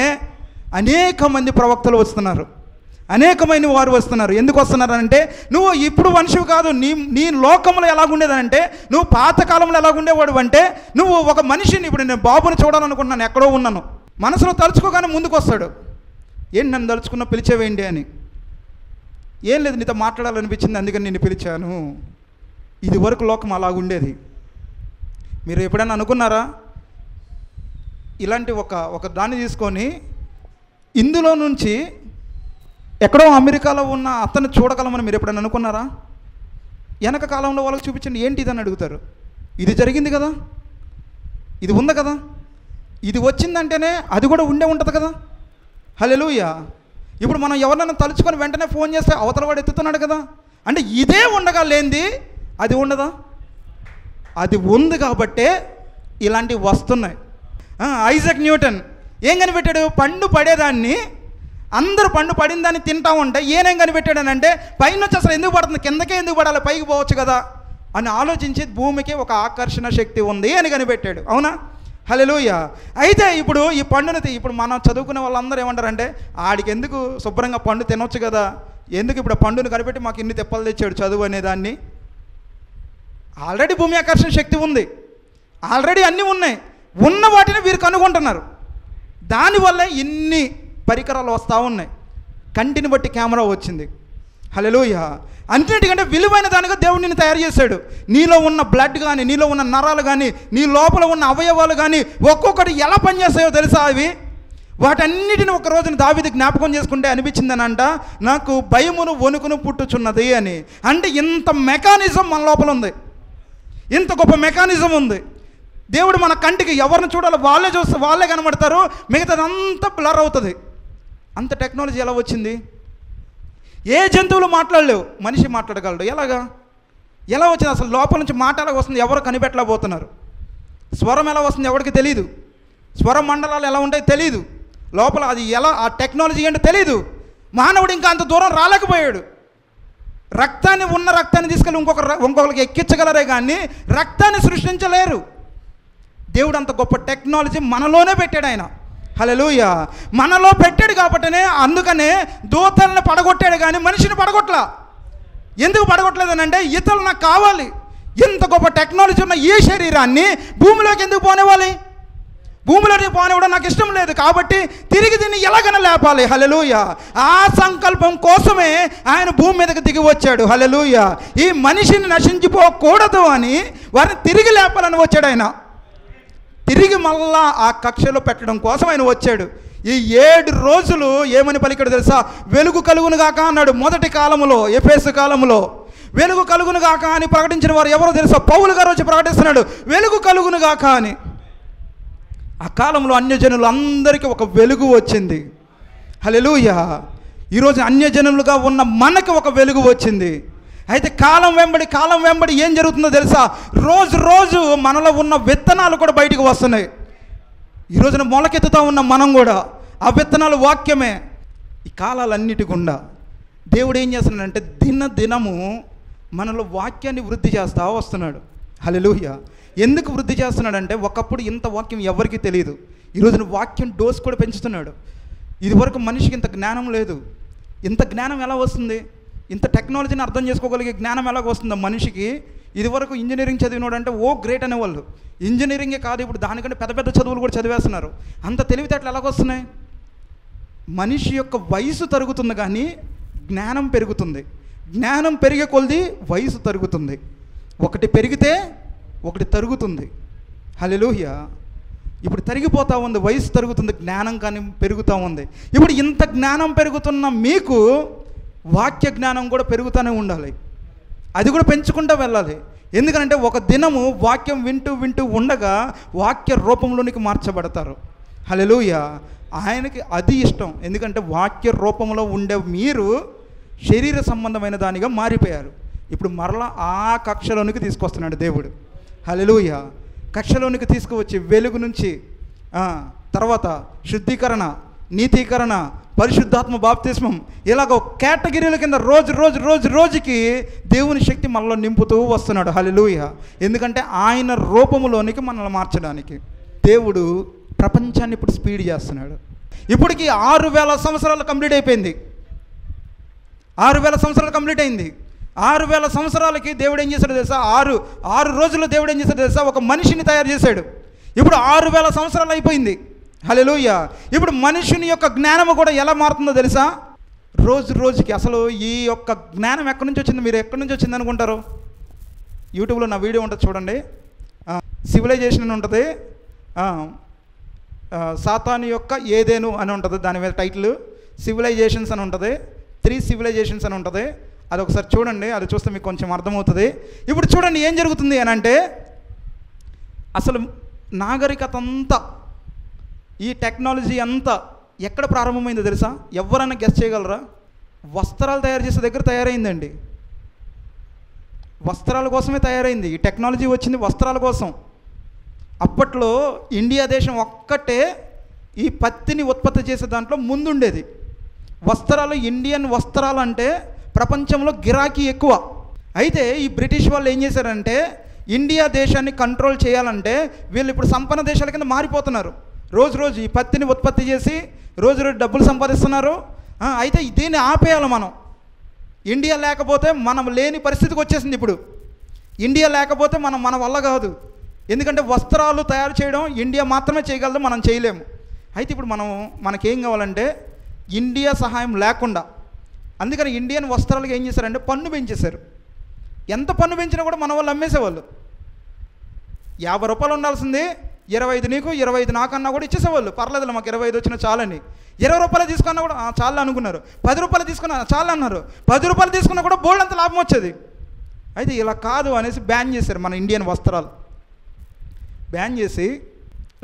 అనేక మంది ప్రవక్తలు వస్తున్నారు, అనేకమైన వారు వస్తున్నారు. ఎందుకు వస్తున్నారంటే నువ్వు ఇప్పుడు మనిషివి కాదు. నీ లోకంలో ఎలాగుండేదంటే, నువ్వు పాతకాలంలో ఎలాగుండేవాడు అంటే, నువ్వు ఒక మనిషిని, ఇప్పుడు నేను బాబుని చూడాలనుకుంటున్నాను, ఎక్కడో ఉన్నాను, మనసులో తలుచుకోగానే ముందుకు వస్తాడు. ఏంటి నన్ను తలుచుకున్న పిలిచేవేంటి అని. ఏం లేదు, నీతో మాట్లాడాలనిపించింది అందుకని నిన్ను పిలిచాను. ఇది వరకు లోకం అలాగుండేది. మీరు ఎప్పుడైనా అనుకున్నారా ఇలాంటి ఒక దాన్ని తీసుకొని ఇందులో నుంచి ఎక్కడో అమెరికాలో ఉన్న అతను చూడగలమని మీరు ఎప్పుడైనా అనుకున్నారా? వెనక కాలంలో వాళ్ళకి చూపించండి, ఏంటి ఇదని అడుగుతారు. ఇది జరిగింది కదా, ఇది ఉంది కదా, ఇది వచ్చిందంటేనే అది కూడా ఉంటుంది కదా. హల్లెలూయా. ఇప్పుడు మనం ఎవరినైనా తలుచుకొని వెంటనే ఫోన్ చేస్తే అవతల వాడు ఎత్తుతున్నాడు కదా. అంటే ఇదే ఉండగా లేనిది అది ఉండదా? అది ఉంది కాబట్టే ఇలాంటివి వస్తున్నాయి. ఐజాక్ న్యూటన్ ఏం కనిపెట్టాడు? పండు పడేదాన్ని, అందరూ పండు పడిన దాన్ని తింటా ఉంటే ఈయనేం కనిపెట్టాడనంటే పైన వచ్చి అసలు ఎందుకు పడుతుంది, కిందకే ఎందుకు పడాలి, పైకి పోవచ్చు కదా అని ఆలోచించి భూమికి ఒక ఆకర్షణ శక్తి ఉంది అని కనిపెట్టాడు. అవునా? హల్లెలూయా. అయితే ఇప్పుడు ఈ పండుని ఇప్పుడు మనం చదువుకునే వాళ్ళందరూ ఏమంటారంటే ఆడికి ఎందుకు, శుభ్రంగా పండు తినొచ్చు కదా, ఎందుకు ఇప్పుడు పండుని కనిపెట్టి మాకు ఇన్ని తెప్పలు తెచ్చాడు చదువు అనేదాన్ని. ఆల్రెడీ భూమి ఆకర్షణ శక్తి ఉంది, ఆల్రెడీ అన్నీ ఉన్నాయి, ఉన్న వాటిని వీరు కనుగొంటున్నారు. దానివల్ల ఇన్ని పరికరాలు వస్తూ ఉన్నాయి. కంటిని బట్టి కెమెరా వచ్చింది. హల్లెలూయా. అన్నిటికంటే విలువైన దానిగా దేవుడు నిన్ను తయారు చేశాడు. నీలో ఉన్న బ్లడ్ కానీ, నీలో ఉన్న నరాలు కానీ, నీ లోపల ఉన్న అవయవాలు కానీ ఒక్కొక్కటి ఎలా పనిచేస్తాయో తెలుసా? అవి వాటన్నిటిని ఒక రోజున దావీదు జ్ఞాపకం చేసుకుంటే అనిపించిందనంట, నాకు భయమును వణుకును పుట్టుచున్నది అని. అంటే ఇంత మెకానిజం మన లోపల ఉంది, ఇంత గొప్ప మెకానిజం ఉంది. దేవుడు మన కంటికి ఎవరిని చూడాలో వాళ్ళే చూస్తే వాళ్ళే కనబడతారు, మిగతాదంతా బ్లర్ అవుతుంది. అంత టెక్నాలజీ ఎలా వచ్చింది? ఏ జంతువులు మాట్లాడలేవు, మనిషి మాట్లాడగలడు. ఎలా వచ్చింది? అసలు లోపల నుంచి మాట ఎలా వస్తుంది ఎవరు కనిపెట్టలేకపోతున్నారు. స్వరం ఎలా వస్తుంది ఎవరికి తెలియదు, స్వర మండలాలు ఎలా ఉంటాయో తెలియదు, లోపల అది ఎలా, ఆ టెక్నాలజీ ఏంటో తెలియదు. మానవుడు ఇంకా అంత దూరం రాలేకపోయాడు. ఉన్న రక్తాన్ని తీసుకెళ్ళి ఇంకొకరికి ఎక్కించగలరే కానీ రక్తాన్ని సృష్టించలేరు. దేవుడు అంత గొప్ప టెక్నాలజీ మనలోనే పెట్టాడు ఆయన. హల్లెలూయా. మనలో పెట్టాడు కాబట్టినే, అందుకనే దూతలను పడగొట్టాడు కానీ మనిషిని పడగొట్టలా. ఎందుకు పడగొట్టలేదనంటే ఇతరులు నాకు కావాలి. ఇంత గొప్ప టెక్నాలజీ ఉన్న ఈ శరీరాన్ని భూమిలోకి ఎందుకు పోనివ్వాలి? భూమిలోకి పోనివ్వడం నాకు ఇష్టం లేదు కాబట్టి తిరిగి దీన్ని ఎలాగైనా లేపాలి. హల్లెలూయా. ఆ సంకల్పం కోసమే ఆయన భూమి మీదకి దిగి వచ్చాడు. హల్లెలూయా. ఈ మనిషిని నశించిపోకూడదు అని వారిని తిరిగి లేపాలని వచ్చాడు ఆయన. తిరిగి మళ్ళా ఆ కక్షలో పెట్టడం కోసం ఆయన వచ్చాడు. ఈ 7 రోజులు ఏమని పలికాడు తెలుసా? వెలుగు కలుగును గాక అన్నాడు. మొదటి కాలములో, ఎఫెసు కాలములో వెలుగు కలుగును గాక అని ప్రకటించిన వారు ఎవరో తెలుసా? పౌలు గారు వచ్చి ప్రకటిస్తున్నాడు వెలుగు కలుగును గాక అని. ఆ కాలంలో అన్యజనులు అందరికీ ఒక వెలుగు వచ్చింది. హల్లెలూయా. ఈరోజు అన్యజనులుగా ఉన్న మనకి ఒక వెలుగు వచ్చింది. అయితే కాలం వెంబడి ఏం జరుగుతుందో తెలుసా? రోజు మనలో ఉన్న విత్తనాలు కూడా బయటికి వస్తున్నాయి. ఈ రోజున మొలకెత్తుతూ ఉన్న మనం కూడా ఆ విత్తనాలు వాక్యమే. ఈ కాలాలన్నిటి గుండా దేవుడు ఏం చేస్తున్నాడంటే దినము మనలో వాక్యాన్ని వృద్ధి చేస్తూ వస్తున్నాడు. హల్లెలూయా. ఎందుకు వృద్ధి చేస్తున్నాడంటే ఒకప్పుడు ఇంత వాక్యం ఎవరికీ తెలియదు. ఈరోజున వాక్యం డోస్ కూడా పెంచుతున్నాడు. ఇదివరకు మనిషికి ఇంత జ్ఞానం లేదు. ఇంత జ్ఞానం ఎలా వస్తుంది? ఇంత టెక్నాలజీని అర్థం చేసుకోగలిగే జ్ఞానం ఎలాగ వస్తుందో మనిషికి? ఇదివరకు ఇంజనీరింగ్ చదివినోడంటే ఓ గ్రేట్ అనేవాళ్ళు. ఇంజనీరింగే కాదు, ఇప్పుడు దానికంటే పెద్ద పెద్ద చదువులు కూడా చదివేస్తున్నారు. అంత తెలివితేటలు ఎలాగొస్తున్నాయి? మనిషి యొక్క వయసు తరుగుతుంది కానీ జ్ఞానం పెరుగుతుంది. జ్ఞానం పెరిగే కొలది వయసు తరుగుతుంది. ఒకటి పెరిగితే ఒకటి తరుగుతుంది. హల్లెలూయా. ఇప్పుడు తరిగిపోతూ ఉంది, వయసు తరుగుతుంది, జ్ఞానం కానీ పెరుగుతూ ఉంది. ఇప్పుడు ఇంత జ్ఞానం పెరుగుతున్న మీకు వాక్య జ్ఞానం కూడా పెరుగుతూనే ఉండాలి. అది కూడా పెంచుకుంటూ వెళ్ళాలి. ఎందుకంటే ఒక దినము వాక్యం వింటూ ఉండగా వాక్య రూపంలోనికి మార్చబడతారు. హల్లెలూయా. ఆయనకి అది ఇష్టం. ఎందుకంటే వాక్య రూపంలో ఉండే మీరు శరీర సంబంధమైన దానిగా మారిపోయారు. ఇప్పుడు మరలా ఆ కక్షలోనికి తీసుకొస్తున్నాడు దేవుడు. హల్లెలూయా. కక్షలోనికి తీసుకువచ్చి వెలుగు నుంచి తర్వాత శుద్ధీకరణ, నీతీకరణ, పరిశుద్ధాత్మ బాప్తిస్మం, ఇలాగ కేటగిరీల కింద రోజుకి దేవుని శక్తి మనలో నింపుతూ వస్తున్నాడు. హల్లెలూయా. ఎందుకంటే ఆయన రూపములోనికి మనల్ని మార్చడానికి దేవుడు ప్రపంచాన్ని ఇప్పుడు స్పీడ్ చేస్తున్నాడు. ఇప్పటికి 6000 సంవత్సరాలు కంప్లీట్ అయిపోయింది. 6000 సంవత్సరాలు కంప్లీట్ అయింది. 6000 సంవత్సరాలకి దేవుడు ఏం చేశాడు తెలుసా? ఆరు రోజుల్లో దేవుడు ఏం చేశాడు తెలుసా? ఒక మనిషిని తయారు చేశాడు. ఇప్పుడు 6000 సంవత్సరాలు అయిపోయింది. హల్లెలూయా. ఇప్పుడు మనుషుని యొక్క జ్ఞానము కూడా ఎలా మారుతుందో తెలుసా? రోజుకి. అసలు ఈ యొక్క జ్ఞానం ఎక్కడి నుంచి వచ్చింది? మీరు ఎక్కడి నుంచి వచ్చింది అనుకుంటారు? యూట్యూబ్లో నా వీడియో ఉంటుంది చూడండి. సివిలైజేషన్ అని ఉంటుంది. సాతాను యొక్క ఏదేను అని ఉంటుంది. దాని మీద టైటిల్ సివిలైజేషన్స్ అని ఉంటుంది. 3 సివిలైజేషన్స్ అని ఉంటుంది. అది ఒకసారి చూడండి. అది చూస్తే మీకు కొంచెం అర్థమవుతుంది. ఇప్పుడు చూడండి ఏం జరుగుతుంది అని అంటే, అసలు నాగరికత అంతా, ఈ టెక్నాలజీ అంతా ఎక్కడ ప్రారంభమైందో తెలుసా? ఎవరైనా గెస్ చేయగలరా? వస్త్రాలు తయారు చేసే దగ్గర తయారైందండి. వస్త్రాల కోసమే తయారైంది. ఈ టెక్నాలజీ వచ్చింది వస్త్రాల కోసం. అప్పట్లో ఇండియా దేశం ఒక్కటే ఈ పత్తిని ఉత్పత్తి చేసే దాంట్లో ముందుండేది. వస్త్రాలు, ఇండియన్ వస్త్రాలు అంటే ప్రపంచంలో గిరాకీ ఎక్కువ. అయితే ఈ బ్రిటిష్ వాళ్ళు ఏం చేశారంటే ఇండియా దేశాన్ని కంట్రోల్ చేయాలంటే వీళ్ళు ఇప్పుడు సంపన్న దేశాల కింద మారిపోతున్నారు. రోజు ఈ పత్తిని ఉత్పత్తి చేసి రోజు డబ్బులు సంపాదిస్తున్నారు. అయితే దీన్ని ఆపేయాలి మనం. ఇండియా లేకపోతే మనం లేని పరిస్థితికి వచ్చేసింది. ఇప్పుడు ఇండియా లేకపోతే మన వల్ల కాదు. ఎందుకంటే వస్త్రాలు తయారు చేయడం ఇండియా మాత్రమే చేయగలదు, మనం చేయలేము. అయితే ఇప్పుడు మనకేం కావాలంటే ఇండియా సహాయం లేకుండా, అందుకని ఇండియన్ వస్త్రాలకు ఏం చేశారంటే పన్ను పెంచేశారు. ఎంత పన్ను పెంచినా కూడా మన వాళ్ళు అమ్మేసేవాళ్ళు. 50 రూపాయలు ఉండాల్సింది 25 నీకు 25 నాకన్నా కూడా ఇచ్చేసేవాళ్ళు. పర్లేదులే మాకు 25 వచ్చినా చాలని. 20 రూపాయలు తీసుకున్నా కూడా చాలా అనుకున్నారు. 10 రూపాయలు తీసుకున్నా చాలా అన్నారు. 10 రూపాయలు తీసుకున్నా కూడా బోల్డ్ అంత లాభం వచ్చేది. అయితే ఇలా కాదు అనేసి బ్యాన్ చేశారు మన ఇండియన్ వస్త్రాలు. బ్యాన్ చేసి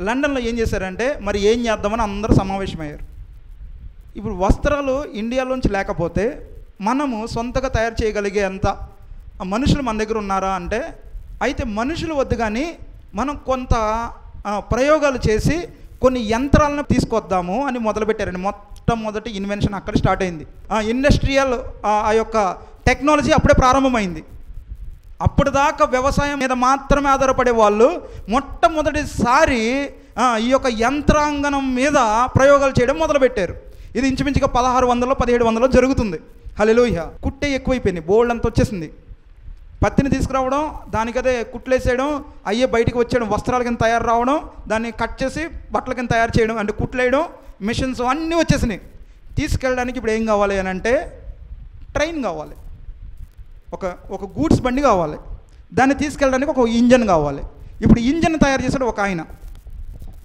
లండన్లో ఏం చేశారంటే మరి ఏం చేద్దామని అందరూ సమావేశమయ్యారు. ఇప్పుడు వస్త్రాలు ఇండియాలోంచి లేకపోతే మనము సొంతగా తయారు చేయగలిగే అంత మనుషులు మన దగ్గర ఉన్నారా అంటే, అయితే మనుషులు వద్దు కానీ మనం కొంత ప్రయోగాలు చేసి కొన్ని యంత్రాలను తీసుకొద్దాము అని మొదలుపెట్టారండి. మొట్టమొదటి ఇన్వెన్షన్ అక్కడ స్టార్ట్ అయింది. ఇండస్ట్రియల్ ఆ యొక్క టెక్నాలజీ అప్పుడే ప్రారంభమైంది. అప్పటిదాకా వ్యవసాయం మీద మాత్రమే ఆధారపడే వాళ్ళు మొట్టమొదటిసారి ఈ యొక్క యంత్రాంగనం మీద ప్రయోగాలు చేయడం మొదలుపెట్టారు. ఇది ఇంచుమించుగా 1600 1700 జరుగుతుంది. హల్లెలూయా. కుట్టే ఎక్కువైపోయింది, బోల్డ్ అంత వచ్చేసింది. పత్తిని తీసుకురావడం, దానికదే కుట్లేసేయడం, అయ్యే బయటికి వచ్చేయడం, వస్త్రాల కింద తయారు రావడం, దాన్ని కట్ చేసి బట్టల కింద తయారు చేయడం, అంటే కుట్లేయడం, మిషన్స్ అన్నీ వచ్చేసినాయి. తీసుకెళ్ళడానికి ఇప్పుడు ఏం కావాలి అని అంటే ట్రైన్ కావాలి, ఒక గూడ్స్ బండి కావాలి, దాన్ని తీసుకెళ్ళడానికి ఒక ఇంజన్ కావాలి. ఇప్పుడు ఇంజన్ తయారు చేసాడు ఒక ఆయన.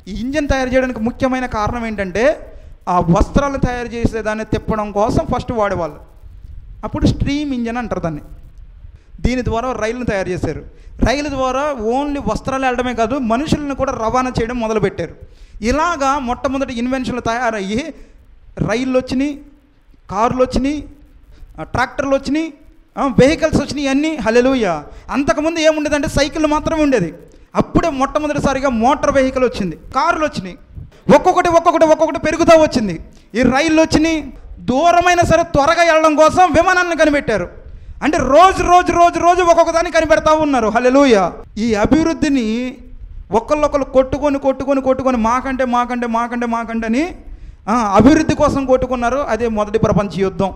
ఈ ఇంజన్ తయారు చేయడానికి ముఖ్యమైన కారణం ఏంటంటే ఆ వస్త్రాలను తయారు చేసేదాన్ని తిప్పడం కోసం ఫస్ట్ వాడేవాళ్ళు. అప్పుడు స్ట్రీమ్ ఇంజన్ అంటారు దాన్ని. దీని ద్వారా రైలును తయారు చేశారు. రైలు ద్వారా ఓన్లీ వస్త్రాలు వెళ్ళడమే కాదు, మనుషులను కూడా రవాణా చేయడం మొదలుపెట్టారు. ఇలాగా మొట్టమొదటి ఇన్వెన్షన్లు తయారయ్యి రైళ్ళు వచ్చినాయి, కార్లు వచ్చినాయి, ట్రాక్టర్లు వచ్చినాయి, వెహికల్స్ వచ్చినాయి అన్నీ. హల్లెలూయా. అంతకుముందు ఏముండేదంటే సైకిల్ మాత్రమే ఉండేది. అప్పుడే మొట్టమొదటిసారిగా మోటార్ వెహికల్ వచ్చింది, కార్లు వచ్చినాయి, ఒక్కొక్కటి పెరుగుతూ వచ్చింది. ఈ రైళ్ళు వచ్చినాయి, దూరమైనా సరే త్వరగా వెళ్ళడం కోసం విమానాన్ని కనిపెట్టారు. అంటే రోజు రోజు రోజు రోజు ఒక్కొక్క దాన్ని కనిపెడతా ఉన్నారు. హల్లెలూయా. ఈ అభివృద్ధిని ఒకళ్ళొకళ్ళు కొట్టుకొని మాకంటే మాకంటే మాకంటే మాకంటే అని అభివృద్ధి కోసం కొట్టుకున్నారు. అదే మొదటి ప్రపంచ యుద్ధం.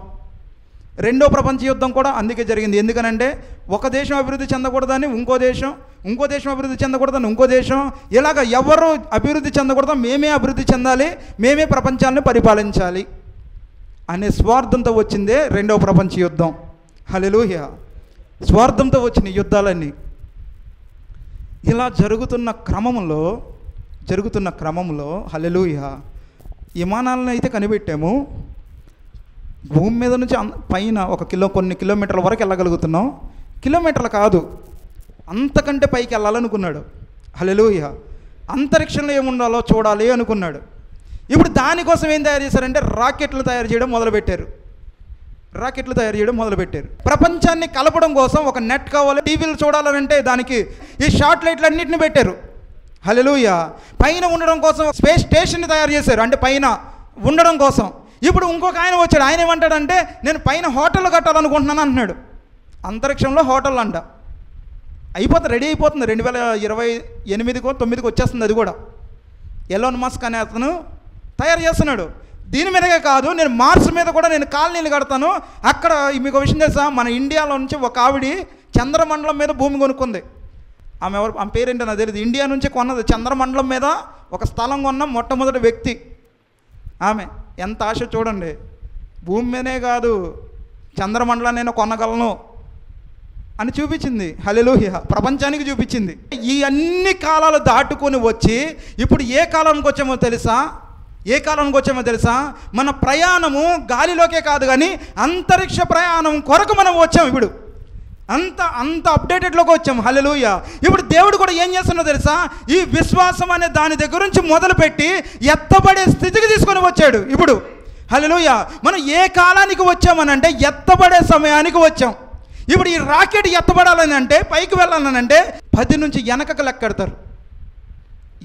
రెండో ప్రపంచ యుద్ధం కూడా అందుకే జరిగింది. ఎందుకనంటే ఒక దేశం అభివృద్ధి చెందకూడదని ఇంకో దేశం అభివృద్ధి చెందకూడదని ఇంకో దేశం, ఇలాగ ఎవరు అభివృద్ధి చెందకూడదు, మేమే అభివృద్ధి చెందాలి, మేమే ప్రపంచాన్ని పరిపాలించాలి అనే స్వార్థంతో వచ్చిందే రెండవ ప్రపంచ యుద్ధం. హల్లెలూయా. స్వార్థంతో వచ్చిన యుద్ధాలన్నీ. ఇలా జరుగుతున్న క్రమంలో హల్లెలూయా విమానాలను అయితే కనిపెట్టాము. భూమి మీద నుంచి పైన కొన్ని కిలోమీటర్ల వరకు వెళ్ళగలుగుతున్నాం. కిలోమీటర్లు కాదు, అంతకంటే పైకి వెళ్ళాలనుకున్నాడు. హల్లెలూయా. అంతరిక్షంలో ఏముండాలో చూడాలి అనుకున్నాడు. ఇప్పుడు దానికోసం ఏం తయారు చేశారంటే రాకెట్లు తయారు చేయడం మొదలుపెట్టారు. ప్రపంచాన్ని కలపడం కోసం ఒక నెట్ కావాలి. టీవీలు చూడాలంటే దానికి ఈ షార్ట్ లైట్లు అన్నింటిని పెట్టారు. హల్లెలూయా. పైన ఉండడం కోసం స్పేస్ స్టేషన్ని తయారు చేశారు, అంటే పైన ఉండడం కోసం. ఇప్పుడు ఇంకొక ఆయన వచ్చాడు. ఆయన ఏమంటాడంటే నేను పైన హోటల్ కట్టాలనుకుంటున్నాను అంటున్నాడు. అంతరిక్షంలో హోటల్ అంట. రెడీ అయిపోతుంది. 2028-9 వచ్చేస్తుంది. అది కూడా ఎలోన్ మస్క్ అనే అతను తయారు చేస్తున్నాడు. దీని మీదగా కాదు, నేను మార్స్ మీద కూడా నేను కాలనీలు కడతాను. అక్కడ మీకు విషయం తెలుసా, మన ఇండియాలో నుంచి ఒక ఆవిడ చంద్రమండలం మీద భూమి కొనుక్కుంది. ఆమె పేరేంటో నాకు తెలియదు. ఇండియా నుంచి కొన్నది. చంద్రమండలం మీద ఒక స్థలం కొన్న మొట్టమొదటి వ్యక్తి ఆమె. ఎంత ఆశ చూడండి. భూమి మీదనే కాదు, చంద్రమండలాన్ని నేను కొనగలను అని చూపించింది. హల్లెలూయా. ప్రపంచానికి చూపించింది. ఈ అన్ని కాలాలు దాటుకొని వచ్చి ఇప్పుడు ఏ కాలానికి వచ్చామో తెలుసా? మన ప్రయాణము గాలిలోకే కాదు కానీ అంతరిక్ష ప్రయాణం కొరకు మనం వచ్చాం. ఇప్పుడు అంత అప్డేటెడ్లోకి వచ్చాం. హల్లెలూయా. ఇప్పుడు దేవుడు కూడా ఏం చేస్తున్నో తెలుసా, ఈ విశ్వాసం అనే దాని దగ్గర నుంచి మొదలుపెట్టి ఎత్తబడే స్థితికి తీసుకొని వచ్చాడు. ఇప్పుడు హల్లెలూయా. మనం ఏ కాలానికి వచ్చామనంటే ఎత్తబడే సమయానికి వచ్చాం. ఇప్పుడు ఈ రాకెట్ ఎత్తబడాలని అంటే, పైకి వెళ్ళాలని అంటే 10 నుంచి వెనకకు లెక్కెడతారు.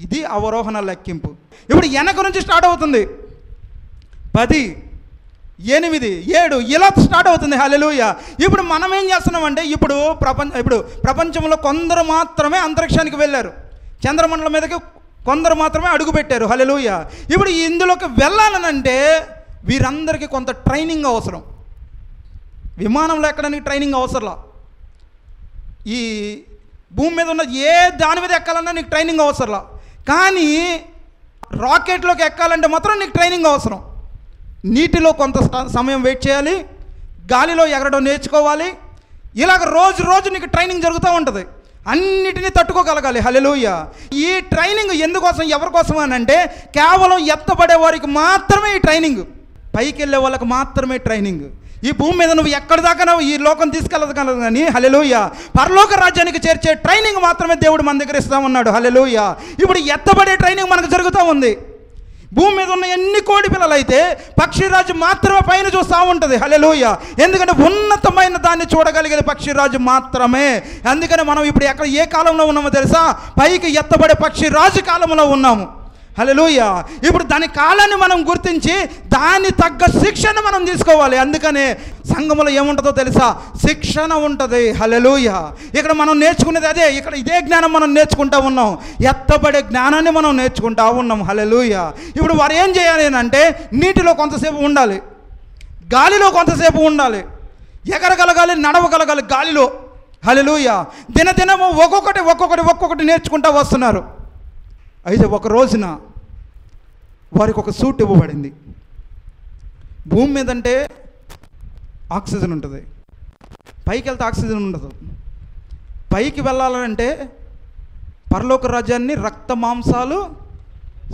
ఇది అవరోహణ లెక్కింపు. ఇప్పుడు వెనక నుంచి స్టార్ట్ అవుతుంది. 10, 8, 7 ఇలా స్టార్ట్ అవుతుంది. హల్లెలూయా. ఇప్పుడు మనం ఏం చేస్తున్నామంటే ఇప్పుడు ప్రపంచంలో కొందరు మాత్రమే అంతరిక్షానికి వెళ్ళారు. చంద్రమండలం మీదకి కొందరు మాత్రమే అడుగు పెట్టారు. హల్లెలూయా. ఇప్పుడు ఇందులోకి వెళ్ళాలనంటే వీరందరికీ కొంత ట్రైనింగ్ అవసరం. విమానంలో ఎక్కడానికి ట్రైనింగ్ అవసరంలా. ఈ భూమి మీద ఉన్న ఏ దాని మీద ఎక్కాలన్నా నీకు ట్రైనింగ్ అవసరంలా. కానీ రాకెట్లోకి ఎక్కాలంటే మాత్రం నీకు ట్రైనింగ్ అవసరం. నీటిలో కొంత సమయం వెయిట్ చేయాలి, గాలిలో ఎగరడం నేర్చుకోవాలి. ఇలాగ రోజు నీకు ట్రైనింగ్ జరుగుతూ ఉంటుంది. అన్నిటినీ తట్టుకోగలగాలి. హల్లెలూయా. ఈ ట్రైనింగ్ ఎందుకోసం, ఎవరి కోసం అని అంటే కేవలం ఎత్తబడే వారికి మాత్రమే ఈ ట్రైనింగ్. పైకి వెళ్ళే వాళ్ళకి మాత్రమే ట్రైనింగ్. ఈ భూమి మీద నువ్వు ఎక్కడి దాకా ఈ లోకం తీసుకెళ్ళగలదు కానీ హల్లెలూయా పరలోక రాజ్యానికి చేర్చే ట్రైనింగ్ మాత్రమే దేవుడు మన దగ్గర ఇస్తా ఉన్నాడు. హల్లెలూయా. ఇప్పుడు ఎత్తబడే ట్రైనింగ్ మనకు జరుగుతూ ఉంది. భూమి మీద ఉన్న ఎన్ని కోడి పిల్లలు అయితే పక్షిరాజు మాత్రమే పైన చూస్తూ ఉంటుంది. హల్లెలూయా. ఎందుకంటే ఉన్నతమైన దాన్ని చూడగలిగేది పక్షిరాజు మాత్రమే. అందుకని మనం ఇప్పుడు ఏ కాలంలో ఉన్నామో తెలుసా, పైకి ఎత్తబడే పక్షిరాజు కాలంలో ఉన్నాము. హల్లెలూయా. ఇప్పుడు దాని కాలాన్ని మనం గుర్తించి దాని తగ్గ శిక్షణ మనం తీసుకోవాలి. అందుకనే సంఘములో ఏముంటుందో తెలుసా, శిక్షణ ఉంటుంది. హల్లెలూయా. ఇక్కడ మనం నేర్చుకునేది అదే. ఇక్కడ ఇదే జ్ఞానం మనం నేర్చుకుంటా ఉన్నాం. ఎత్తబడే జ్ఞానాన్ని మనం నేర్చుకుంటా ఉన్నాం. హల్లెలూయా. ఇప్పుడు వారు ఏం చేయాలి అంటే నీటిలో కొంతసేపు ఉండాలి, గాలిలో కొంతసేపు ఉండాలి, ఎగరగలగాలి, నడవగలగాలి గాలిలో. హల్లెలూయా. దినదినము ఒక్కొక్కటి నేర్చుకుంటా వస్తున్నారు. అయితే ఒక రోజున వారికి ఒక సూట్ ఇవ్వబడింది. భూమి మీద అంటే ఆక్సిజన్ ఉంటుంది, పైకి వెళ్తే ఆక్సిజన్ ఉండదు. పైకి వెళ్ళాలంటే పరలోక రాజ్యాన్ని రక్త మాంసాలు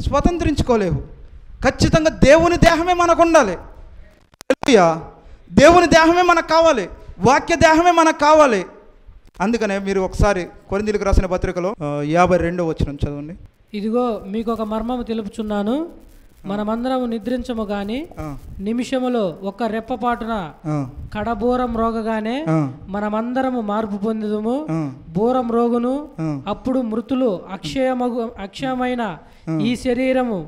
స్వతంత్రించుకోలేవు. ఖచ్చితంగా దేవుని దేహమే మనకు ఉండాలి. దేవుని దేహమే మనకు కావాలి, వాక్య దేహమే మనకు కావాలి. అందుకనే మీరు ఒకసారి కొరింథీయులకు రాసిన పత్రికలో 52వ వచనం చదవండి. ఇదిగో మీకు ఒక మర్మము తెలుపుచున్నాను, మనమందరము నిద్రించము గాని నిమిషములో ఒక రెప్పపాటున కడబూరం రోగగానే మనమందరము మార్పు పొందుదుము. బూరం రోగును, అప్పుడు మృతులు అక్షయమైన ఈ శరీరము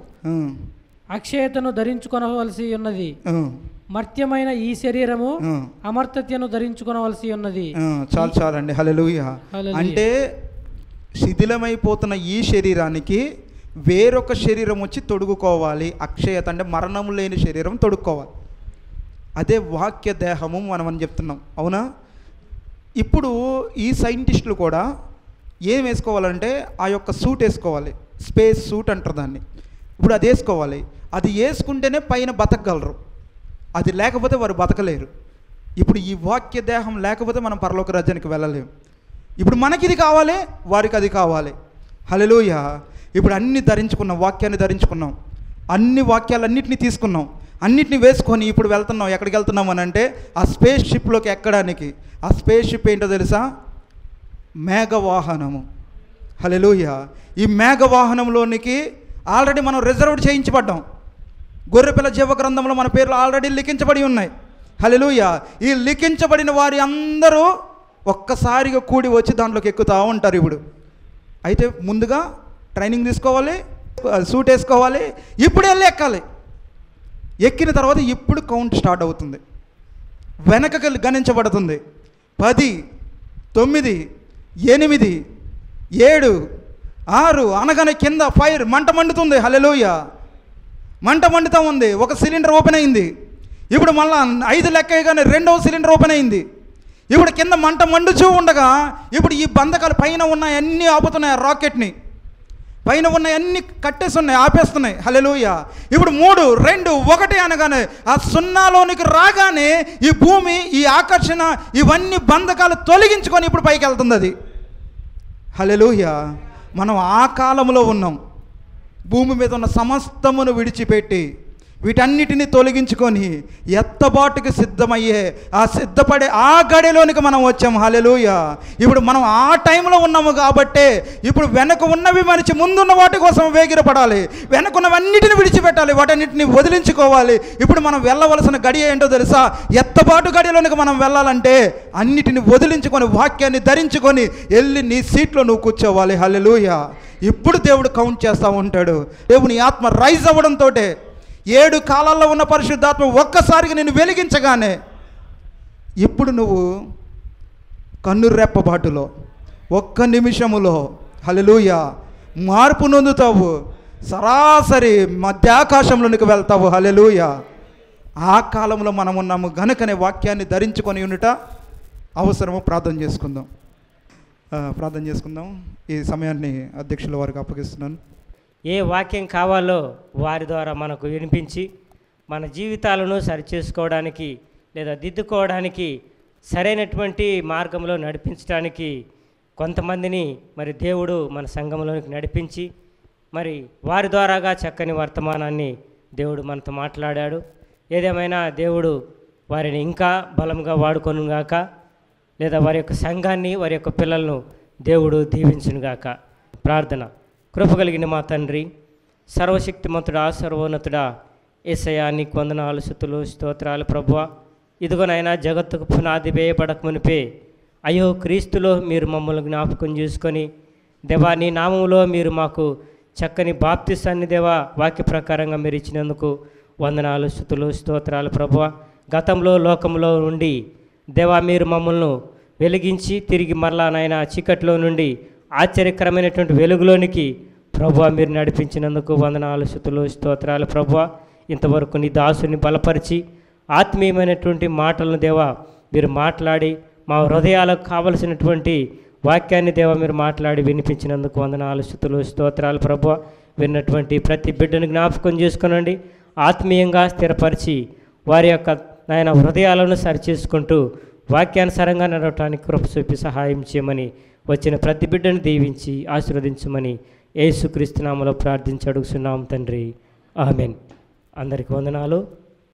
అక్షయతను ధరించుకొనవలసి ఉన్నది. మర్త్యమైన ఈ శరీరము అమర్త్యతను ధరించుకోవలసి ఉన్నది. చాలండి. హల్లెలూయా. అంటే శిథిలమైపోతున్న ఈ శరీరానికి వేరొక శరీరం వచ్చి తొడుగుకోవాలి. అక్షయత అంటే మరణము లేని శరీరం తొడుక్కోవాలి. అదే వాక్య దేహము మనం అని చెప్తున్నాం, అవునా? ఇప్పుడు ఈ సైంటిస్టులు కూడా ఏం వేసుకోవాలంటే ఆ యొక్క సూట్ వేసుకోవాలి. స్పేస్ సూట్ అంటారు దాన్ని. ఇప్పుడు అది వేసుకోవాలి. అది వేసుకుంటేనే పైన బతకగలరు, అది లేకపోతే వారు బతకలేరు. ఇప్పుడు ఈ వాక్య దేహం లేకపోతే మనం పరలోక రాజ్యానికి వెళ్ళలేము. ఇప్పుడు మనకి ఇది కావాలి, వారికి అది కావాలి. హల్లెలూయా. ఇప్పుడు అన్ని ధరించుకున్నాం, వాక్యాన్ని ధరించుకున్నాం, అన్ని వాక్యాలన్నింటినీ తీసుకున్నాం, అన్నిటిని వేసుకొని ఇప్పుడు వెళ్తున్నాం. ఎక్కడికి వెళ్తున్నాం అని అంటే ఆ స్పేస్ షిప్లోకి ఎక్కడానికి. ఆ స్పేస్ షిప్ ఏంటో తెలుసా? మేఘవాహనము. హల్లెలూయా. ఈ మేఘవాహనంలోనికి ఆల్రెడీ మనం రిజర్వ్డ్ చేయించబడ్డాం. గొర్రెపిల్ల జీవ గ్రంథంలో మన పేర్లు ఆల్రెడీ లిఖించబడి ఉన్నాయి. హల్లెలూయా. ఈ లిఖించబడిన వారి అందరూ ఒక్కసారిగా కూడి వచ్చి దాంట్లోకి ఎక్కుతూ ఉంటారు. ఇప్పుడు అయితే ముందుగా ట్రైనింగ్ తీసుకోవాలి, సూట్ వేసుకోవాలి, ఇప్పుడు వెళ్ళి ఎక్కాలి. ఎక్కిన తర్వాత ఇప్పుడు కౌంట్ స్టార్ట్ అవుతుంది. వెనకకి గణించబడుతుంది. 10, 9, 8, 7, 6 అనగానే కింద ఫైర్ మంట మండుతుంది. హల్లెలూయా. మంట మండుతూ ఉంది. ఒక సిలిండర్ ఓపెన్ అయింది. ఇప్పుడు మళ్ళా 5 లెక్కగానే 2వ సిలిండర్ ఓపెన్ అయింది. ఇప్పుడు కింద మంట మండుచూ ఉండగా ఇప్పుడు ఈ బంధకాలు పైన ఉన్నాయి అన్నీ ఆపుతున్నాయి. ఆ రాకెట్ని పైన ఉన్నాయి అన్నీ కట్టేసి ఉన్నాయి, ఆపేస్తున్నాయి. హల్లెలూయా. ఇప్పుడు 3, 2, 1 అనగానే ఆ సున్నాలోనికి రాగానే ఈ భూమి, ఈ ఆకర్షణ, ఇవన్నీ బంధకాలు తొలగించుకొని ఇప్పుడు పైకి వెళ్తుంది అది. హల్లెలూయా. మనం ఆ కాలంలో ఉన్నాం. భూమి మీద ఉన్న సమస్తమును విడిచిపెట్టి వీటన్నిటిని తొలగించుకొని ఎత్తబాటుకి సిద్ధమయ్యే ఆ సిద్ధపడే ఆ గడిలోనికి మనం వచ్చాం. హల్లెలూయా. ఇప్పుడు మనం ఆ టైంలో ఉన్నాము కాబట్టే ఇప్పుడు వెనక ఉన్నవి మరిచి ముందున్న వాటి కోసం వేగిరపడాలి. వెనకున్నవన్నిటిని విడిచిపెట్టాలి, వాటన్నిటిని వదిలించుకోవాలి. ఇప్పుడు మనం వెళ్ళవలసిన గడి ఏంటో తెలుసా? ఎత్తబాటు గడిలోనికి మనం వెళ్ళాలంటే అన్నిటిని వదిలించుకొని వాక్యాన్ని ధరించుకొని వెళ్ళి నీ సీట్లో నువ్వు కూర్చోవాలి. హల్లెలూయా. ఇప్పుడు దేవుడు కౌంట్ చేస్తూ ఉంటాడు. దేవుని ఆత్మ రైజ్ అవ్వడంతో 7 కాలాల్లో ఉన్న పరిశుద్ధాత్మ ఒక్కసారిగా నేను వెలిగించగానే ఇప్పుడు నువ్వు కన్నురెప్పబాటులో ఒక్క నిమిషములో హల్లెలూయా మార్పు నొందుతావు. సరాసరి మధ్యాకాశంలోనికి వెళ్తావు. హల్లెలూయా. ఆ కాలంలో మనం ఉన్నాము గనుకనే వాక్యాన్ని ధరించుకొని ఉండుట అవసరము. ప్రార్థన చేసుకుందాం. ఈ సమయాన్ని అధ్యక్షుల వారికి అప్పగిస్తున్నాను. ఏ వాక్యం కావాలో వారి ద్వారా మనకు వినిపించి మన జీవితాలను సరిచేసుకోవడానికి లేదా దిద్దుకోవడానికి సరైనటువంటి మార్గంలో నడిపించడానికి కొంతమందిని మరి దేవుడు మన సంఘంలోనికి నడిపించి మరి వారి ద్వారాగా చక్కని వర్తమానాన్ని దేవుడు మనతో మాట్లాడాడు. ఏదేమైనా దేవుడు వారిని ఇంకా బలంగా వాడుకొనుగాక, లేదా వారి యొక్క సంఘాన్ని, వారి యొక్క పిల్లలను దేవుడు దీవించునుగాక. ప్రార్థన. కృప కలిగిన మా తండ్రి, సర్వశక్తిమంతుడా, సర్వోన్నతుడా, యేసయ్యా నీకు వందనాలు, స్తుతులు, స్తోత్రాలు ప్రభువా. ఇదిగోనైనా జగత్తుకు పునాది వేయబడక మునిపే అయ్యో క్రీస్తులో మీరు మమ్మల్ని జ్ఞాపకం చేసుకొని దేవా నీ నామములో మీరు మాకు చక్కని బాప్తిసాన్ని దేవా వాక్య ప్రకారంగా మీరు ఇచ్చినందుకు వందనాలు, స్తుతులు, స్తోత్రాలు ప్రభువా. గతంలో లోకంలో నుండి దేవా మీరు మమ్మల్ని వెలిగించి తిరిగి మరలా నాయన చీకట్లో నుండి ఆశ్చర్యకరమైనటువంటి వెలుగులోనికి ప్రభువా మీరు నడిపించినందుకు వందనాలు, స్తుతులు, స్తోత్రాలు ప్రభువా. ఇంతవరకు నీ దాసుని బలపరిచి ఆత్మీయమైనటువంటి మాటలను దేవా మీరు మాట్లాడి మా హృదయాలకు కావలసినటువంటి వాక్యాన్ని దేవా మీరు మాట్లాడి వినిపించినందుకు వందనాలు, స్తుతులు, స్తోత్రాలు ప్రభువా. విన్నటువంటి ప్రతి బిడ్డను జ్ఞాపకం చేసుకునండి, ఆత్మీయంగా స్థిరపరిచి వారి యొక్క నాయన హృదయాలను సరిచేసుకుంటూ వాక్యానుసారంగా నడవటానికి కృప చూపి సహాయం చేయమని వచ్చిన ప్రతి బిడ్డను దీవించి ఆశీర్వదించమని యేసుక్రీస్తు నామములో ప్రార్థించి అడుగుతున్నాం తండ్రి. ఆమేన్. అందరికీ వందనాలు.